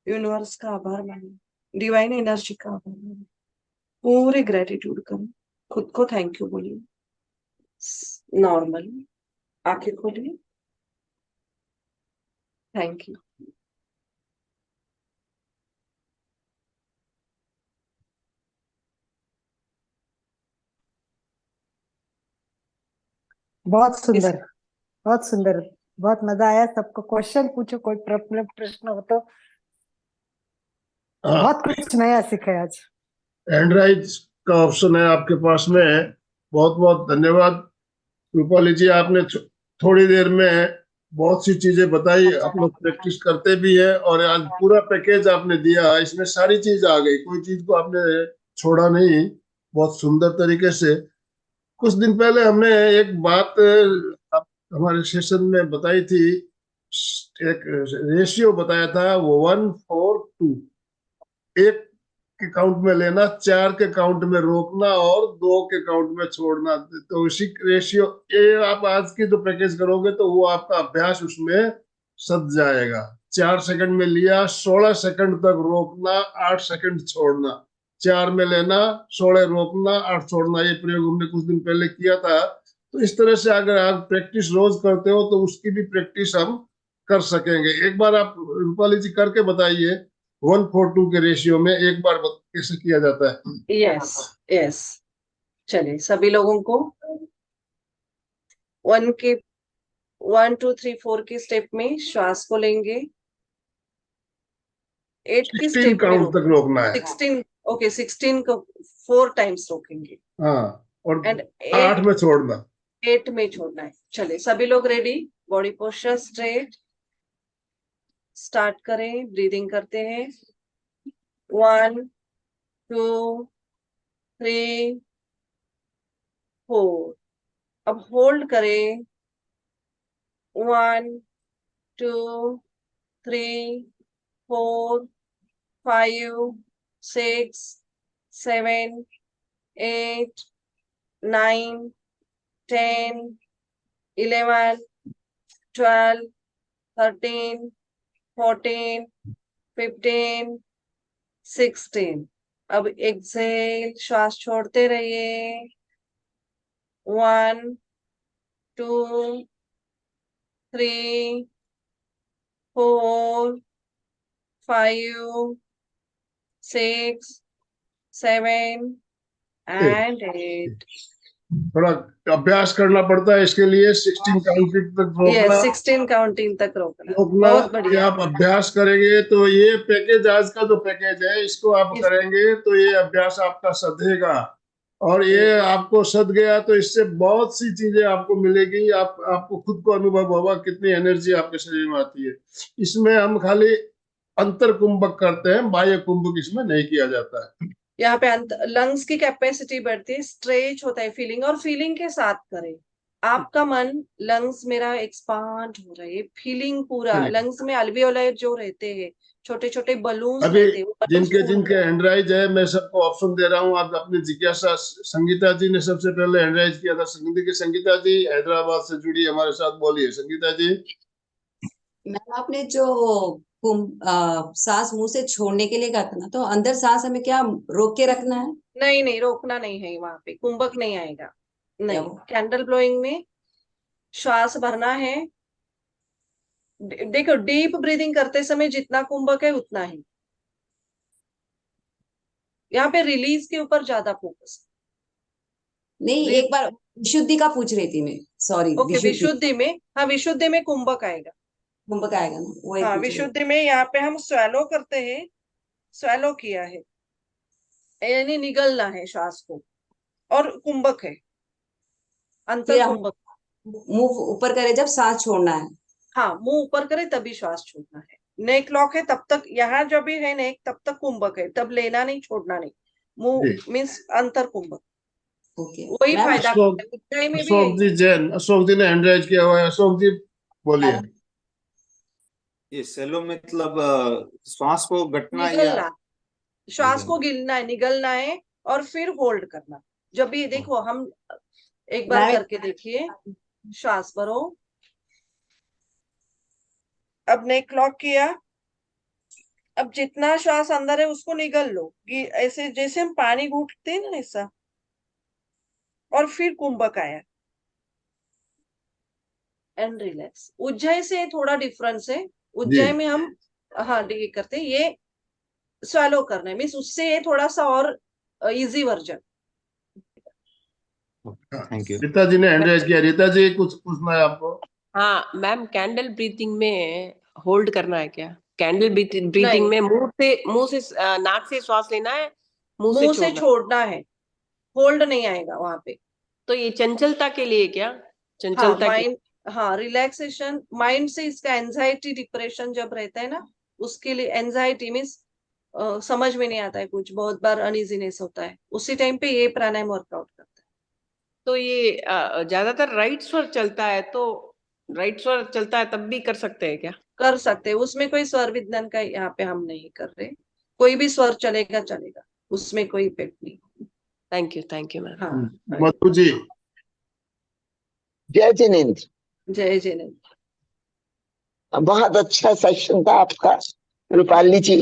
यूनिवर्स का आभार मानिए, डिवाइन एनर्जी का आभार मानिए। पूरे ग्रेटिट्यूड करें, खुद को थैंक यू बोलिए। नॉर्मली आंखें खोलिए। Thank you. बहुत इस सुंदर, बहुत सुंदर, बहुत मजा आया। सबको क्वेश्चन पूछो, कोई प्रॉब्लम प्रश्न हो तो। हाँ, बहुत कुछ नया सीखा आज। हैंड राइज का ऑप्शन है आपके पास में। बहुत बहुत धन्यवाद रूपाली जी, आपने थोड़ी देर में बहुत सी चीजें बताई। आप लोग प्रैक्टिस करते भी है, और आज पूरा पैकेज आपने दिया, इसमें सारी चीज आ गई, कोई चीज को आपने छोड़ा नहीं। बहुत सुंदर तरीके से। कुछ दिन पहले हमने एक बात आप हमारे सेशन में बताई थी। एक रेशियो बताया था, वो 1:4। एक के काउंट में लेना, 4 के काउंट में रोकना, और 2 के काउंट में छोड़ना। तो इसी रेशियो, ये आप आज की जो पैकेज करोगे तो वो आपका अभ्यास उसमें सद जाएगा। 4 सेकंड में लिया, 16 सेकंड तक रोकना, 8 सेकंड छोड़ना। 4 में लेना, 16 रोकना, 8 छोड़ना। ये प्रयोग हमने कुछ दिन पहले किया था। तो इस तरह से अगर आप प्रैक्टिस रोज करते हो तो उसकी भी प्रैक्टिस हम कर सकेंगे। एक बार आप रूपाली जी करके बताइए, 1:4 के रेशियो में एक बार कैसे किया जाता है। Yes, yes. चलिए सभी लोगों को 1 2 3 4 के स्टेप में श्वास को लेंगे, 8 की 16 स्टेप में काउंट तक रोकना है। 16, ओके 16 को 4 टाइम्स रोकेंगे हाँ, और एंड 8 में छोड़ना। 8 में छोड़ना है। चलिए सभी लोग ready, body posture straight, start करें, ब्रीदिंग करते हैं। 1 2 3 4, अब होल्ड करें। 1 2 3 4 5 6 7 8 9 10 11 12 13 14 15 16। अब एक्सेल, श्वास छोड़ते रहिए। 1 2 3 4 5 6 7 and 8। थोड़ा अभ्यास करना पड़ता है इसके लिए। 16 काउंटिंग तक ये रोकना 16 काउंटिंग तक रोकना। रोकना। बहुत ये बढ़िया। आप अभ्यास करेंगे तो ये पैकेज, आज का जो पैकेज है, इसको आप करेंगे तो ये अभ्यास आपका सधेगा, और ये आपको सध गया तो इससे बहुत सी चीजें आपको मिलेगी। आपको खुद को अनुभव होगा कितनी एनर्जी आपके शरीर में आती है। इसमें हम खाली अंतर कुंभक करते हैं, बाह्य कुंभक इसमें नहीं किया जाता है। यहाँ पे लंग्स की कैपेसिटी बढ़ती है, स्ट्रेच होता है फीलिंग, और फीलिंग के साथ करें। आपका मन, लंग्स मेरा एक्सपांड हो रहा है, फीलिंग पूरा लंग्स में अल्वियोलाई जो रहते हैं, छोटे छोटे बलून्स अभी रहते हैं, जिनके हैंडराइज है, मैं सबको ऑप्शन दे रहा हूँ। आप अपनी जिज्ञासा, संगीता जी ने सबसे पहले हैंडराइज किया था। संगीता जी हैदराबाद से जुड़ी हमारे साथ, बोलिए संगीता जी। मैम आपने जो सांस मुंह से छोड़ने के लिए कहा था ना, तो अंदर सांस हमें क्या रोक के रखना है? नहीं नहीं, रोकना नहीं है, वहां पे कुंभक नहीं आएगा। नहीं, वो? कैंडल ब्लोइंग में श्वास भरना है। देखो, डीप ब्रीदिंग करते समय जितना कुंभक है उतना ही। यहाँ पे रिलीज के ऊपर ज्यादा फोकस। नहीं, एक बार विशुद्धि का पूछ रही थी मैं, सॉरी। ओके, विशुद्धि में, हाँ विशुद्धि में कुंभक आएगा। कुंभक आएगा ना, वही हाँ पूछ रही थी। विशुद्धि में यहाँ पे हम स्वैलो करते हैं, स्वैलो किया है यानी निगलना है श्वास को, और कुंभक है, अंतर फिर हम कुंभक। मुंह ऊपर करे जब सांस छोड़ना है। हाँ, मुंह ऊपर करे तभी श्वास छोड़ना है। नेक लॉक है तब तक, यहाँ जब भी है नेक तब तक कुंभक है, तब लेना नहीं, छोड़ना नहीं। मुंह मीन्स अंतर कुंभक, ओके वही मैम। फायदा करता है। ऊंचाई में भी अशोक जी जैन, अशोक जी ने हैंडराइज किया हुआ है। अशोक जी बोलिए। ये सेलो मतलब श्वास को गटना या निगलना, श्वास को गिलना है, निगलना है, और फिर होल्ड करना। जब भी देखो, हम एक बार करके देखिए, श्वास भरो, अब नेक लॉक किया, अब जितना श्वास अंदर है उसको निगल लो, ऐसे जैसे हम पानी घूंटते हैं ना, ऐसा, और फिर कुंभक आया एंड रिलैक्स। उज्जय से थोड़ा डिफरेंस है, उज्जय में हम हाँ डी करते हैं, ये स्वैलो करना है, मीन्स उससे ये थोड़ा सा और easy version. Thank you. Rita ji ने हैंडराइज किया। रीता जी कुछ पूछना है आपको? हाँ मैम, कैंडल ब्रीथिंग में होल्ड करना है क्या? कैंडल ब्रीथिंग में मुंह से नाक से श्वास लेना है, मुंह से छोड़ना है, होल्ड नहीं आएगा वहां पे। तो ये चंचलता के लिए क्या? हाँ, चंचलता माइंड, हाँ रिलैक्सेशन माइंड से। इसका एंजाइटी डिप्रेशन जब रहता है ना, उसके लिए एंजाइटी मीन्स समझ में नहीं आता है कुछ, बहुत बार अनइजीनेस होता है, उसी टाइम पे ये प्राणायाम वर्कआउट करता है। तो ये ज्यादातर राइट स्वर चलता है, तो राइट स्वर चलता है तब भी कर सकते हैं क्या? कर सकते हैं, उसमें कोई स्वर विज्ञान का यहाँ पे हम नहीं कर रहे, कोई भी स्वर चलेगा चलेगा, उसमें कोई इफेक्ट नहीं। Thank you ma'am. हाँ, मधु जी। जय जिनेन्द्र। जय जिनेन्द्र। बहुत अच्छा सेशन था आपका रूपाली जी।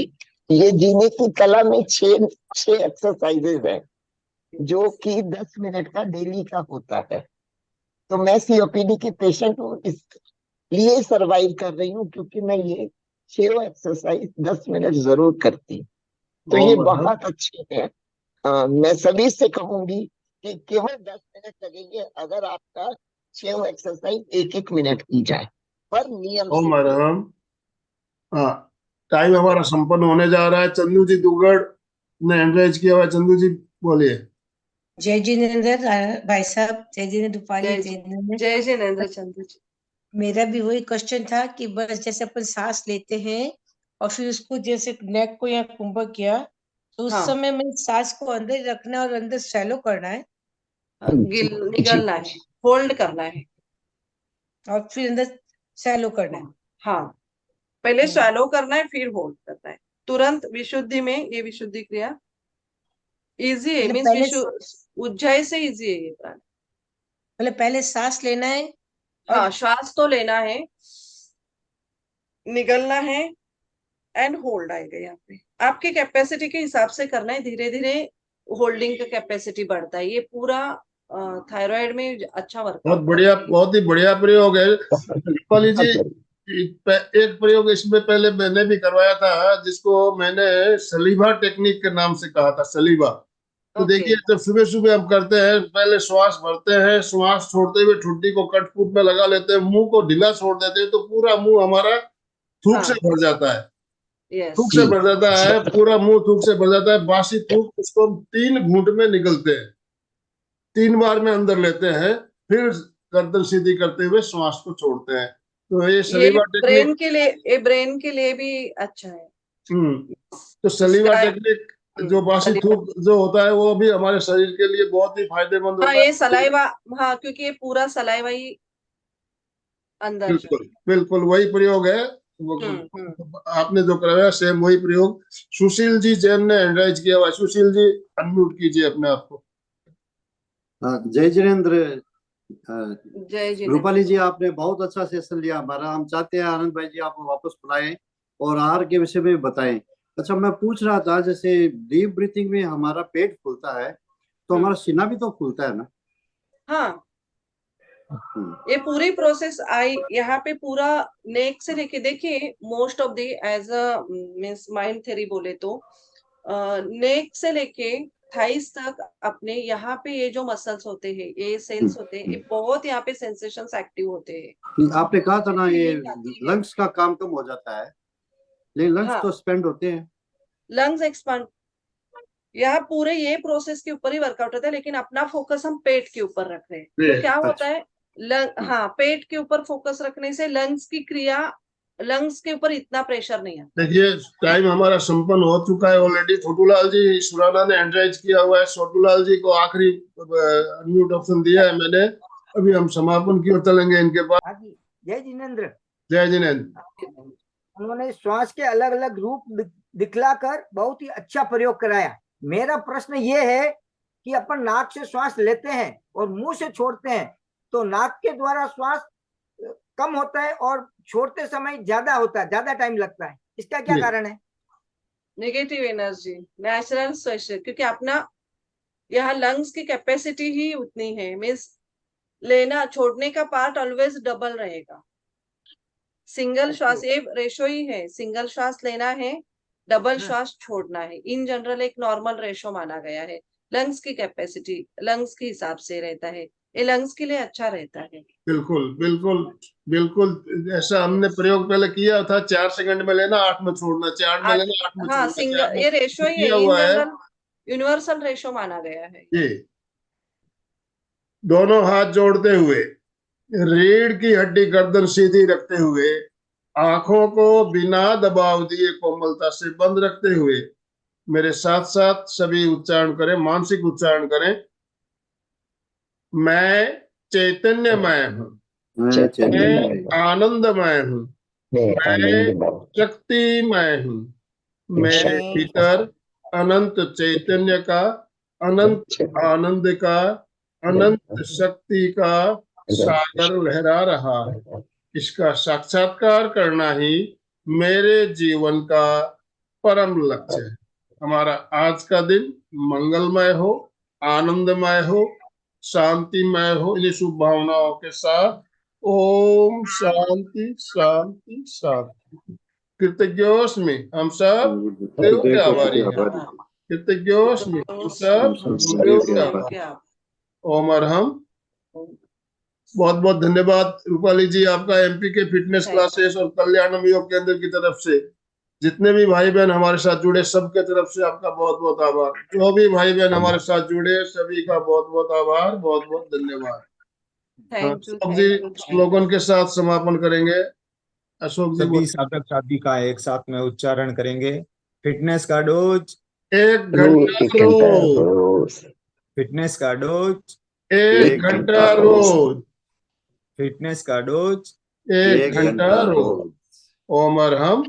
ये जीने की कला में छह एक्सरसाइजेज है जो कि 10 मिनट का डेली का होता है। तो मैं सीओपीडी की पेशेंट हूँ, इसलिए सरवाइव कर रही हूँ, क्योंकि मैं ये 6 एक्सरसाइज 10 मिनट जरूर करती। तो ये बहुत अच्छे हैं। मैं सभी से कहूंगी कि केवल 10 मिनट लगेंगे अगर आपका 6 एक्सरसाइज 1-1 मिनट की जाए, पर नियम ओ से। मैडम, हाँ, टाइम हमारा संपन्न होने जा रहा है। चंदू जी दुगड़ ने हैंड रेज किया हुआ है। चंदू जी बोलिए। जय जिनेन्द्र भाई साहब, जय जिनेन्द्र रूपाली, जय जय जी- जिनेन्द्र। जय जिनेन्द्र चंद्र जी। मेरा भी वही क्वेश्चन था कि बस जैसे अपन सांस लेते हैं और फिर उसको जैसे नेक को या कुंभक किया, तो उस हाँ। समय में सांस को अंदर रखना और अंदर शैलो करना है निगलना है, होल्ड करना है। और फिर अंदर शैलो करना है। हाँ, पहले हम्म। शैलो करना है, फिर होल्ड करना है। तुरंत विशुद्धि में ये विशुद्धि क्रिया इजी है, मतलब मीन्स पहले उज्जाई से इजी है ये प्राण। पहले सांस लेना है और हाँ, श्वास तो लेना है, निगलना है एंड होल्ड आएगा। यहाँ पे आपकी कैपेसिटी के हिसाब से करना है, धीरे धीरे होल्डिंग का कैपेसिटी बढ़ता है। ये पूरा थायराइड में अच्छा बहुत वर्कआउट बढ़िया, बहुत ही बढ़िया प्रयोग है रूपाली जी। एक प्रयोग इसमें पहले मैंने भी करवाया था, जिसको मैंने सलीबा टेक्निक के नाम से कहा था, सलीबा। तो ओके। देखिए, जब सुबह सुबह हम करते हैं, पहले श्वास भरते हैं, श्वास छोड़ते हुए ठुड्डी को कटफुट में लगा लेते हैं, मुंह को ढीला छोड़ देते हैं, तो पूरा मुंह हमारा थूक से भर जाता है। यस, थूक से भर जाता है, पूरा मुंह थूक से भर जाता है। बासी थूक उसको हम 3 घूंट में निकलते हैं, 3 बार में अंदर लेते हैं, फिर गर्दन सीधी करते हुए श्वास को छोड़ते हैं। तो ये ये सलीबा टेक्निक। ब्रेन के लिए भी अच्छा है। तो सलीबा इसका टेक्निक, जो बासी थूक जो होता है, वो भी हमारे शरीर के लिए बहुत ही फायदेमंद हाँ, होता ये है। सलाइवा, हाँ, क्योंकि ये पूरा सलाइवा ही अंदर जो बिल्कुल बिल्कुल वही प्रयोग है। वो आपने जो करवाया सेम वही प्रयोग। सुशील जी जैन ने हैंड राइज किया हुआ है। सुशील जी अनम्यूट कीजिए अपने आप को। जय जिनेन्द्र। जय जिनेन्द्र। रूपाली जी, आपने बहुत अच्छा सेशन लिया हमारा। हम चाहते हैं आनंद भाई जी आपको वापस बुलाएं और आहार के विषय में बताएं। अच्छा, मैं पूछ रहा था, जैसे डीप ब्रीथिंग में हमारा पेट फूलता है, तो हमारा सीना भी तो फूलता है ना? हाँ, ये पूरी प्रोसेस आई यहाँ पे पूरा नेक से लेके, देखिए most of the as a means mind theory बोले तो नेक से लेके थाइस तक अपने यहाँ पे ये जो मसल्स होते हैं, ये सेल्स होते हैं, ये बहुत यहाँ पे सेंसेशंस एक्टिव होते हैं। आपने कहा था ना ये लंग्स का काम कम हो जाता है, लेकिन लंग्स हाँ, तो स्पेंड होते हैं। लंग्स एक्सपांड, यहाँ पूरे ये प्रोसेस के ऊपर ही वर्कआउट होता है, लेकिन अपना फोकस हम पेट के ऊपर रख रहे हैं। तो क्या होता है, हाँ, पेट के ऊपर फोकस रखने से लंग्स की क्रिया, लंग्स के ऊपर इतना प्रेशर नहीं आता। देखिए, टाइम हमारा संपन्न हो चुका है ऑलरेडी। छोटूलाल जी सुराना ने हैंड राइज किया हुआ है। छोटूलाल जी को आखिरी अनम्यूट ऑप्शन दिया है मैंने। अभी हम समापन की ओर चलेंगे इनके बाद। जय जिनेन्द्र। जय जिनेन्द्र। उन्होंने श्वास के अलग अलग रूप दिखलाकर बहुत ही अच्छा प्रयोग कराया। मेरा प्रश्न ये है कि अपन नाक से श्वास लेते हैं और मुंह से छोड़ते हैं, तो नाक के द्वारा श्वास कम होता है और छोड़ते समय ज्यादा होता है, ज्यादा टाइम लगता है। इसका क्या कारण है? नेगेटिव एनर्जी, नेचुरल स्वेशन, क्योंकि अपना यहाँ लंग्स की कैपेसिटी ही उतनी है, मीन्स लेना छोड़ने का पार्ट ऑलवेज डबल रहेगा। सिंगल श्वास, ये रेशो ही है, सिंगल श्वास लेना है, डबल श्वास छोड़ना है। इन जनरल एक नॉर्मल रेशो माना गया है। लंग्स की कैपेसिटी लंग्स के हिसाब से रहता है, ये लंग्स के लिए अच्छा रहता है। बिल्कुल बिल्कुल बिल्कुल, ऐसा हमने प्रयोग पहले किया था। 4 सेकंड में लेना, 8 में छोड़ना, 4 में लेना, 8 में हाँ, छोड़ना, 4 सिंगल, में ये रेशो ही है, किया इन हुआ है। जनरल यूनिवर्सल रेशो माना गया है। ये दोनों हाथ जोड़ते हुए, रीढ़ की हड्डी गर्दन सीधी रखते हुए, आंखों को बिना दबाव दिए कोमलता से बंद रखते हुए, मेरे साथ साथ सभी उच्चारण करें, मानसिक उच्चारण करें। मैं चैतन्यमय हूँ, मैं आनंदमय हूँ, मैं शक्तिमय हूँ, मेरे भीतर अनंत चैतन्य का, अनंत आनंद का, अनंत शक्ति का सागर लहरा रहा है। इसका साक्षात्कार करना ही मेरे जीवन का परम लक्ष्य है। हमारा आज का दिन मंगलमय हो, आनंदमय हो, शांतिमय हो। इन्हीं शुभ भावनाओं के साथ ओम शांति शांति शांति। कृतज्ञोस्मि, हम सब देव के आभारी हैं। कृतज्ञोस्मि, हम सब गुरुदेव के आभारी हैं। ओम अरहम। बहुत बहुत धन्यवाद रूपाली जी आपका, एमपी के फिटनेस क्लासेस और कल्याणम योग केंद्र की तरफ से जितने भी भाई बहन हमारे साथ जुड़े सबके तरफ से आपका बहुत बहुत आभार। जो भी भाई बहन हमारे साथ जुड़े सभी का बहुत बहुत आभार, बहुत बहुत धन्यवाद। Thank you, Ashok ji slogan के साथ समापन करेंगे। अशोक जी सभी साधक साधिका एक साथ में उच्चारण करेंगे। फिटनेस का डोज 1 रोज घंटा 1 घंटा रोज, रोज, फिटनेस का डोज 1 घंटा रोज, फिटनेस का डोज 1 घंटा रोज। ओम अरहम।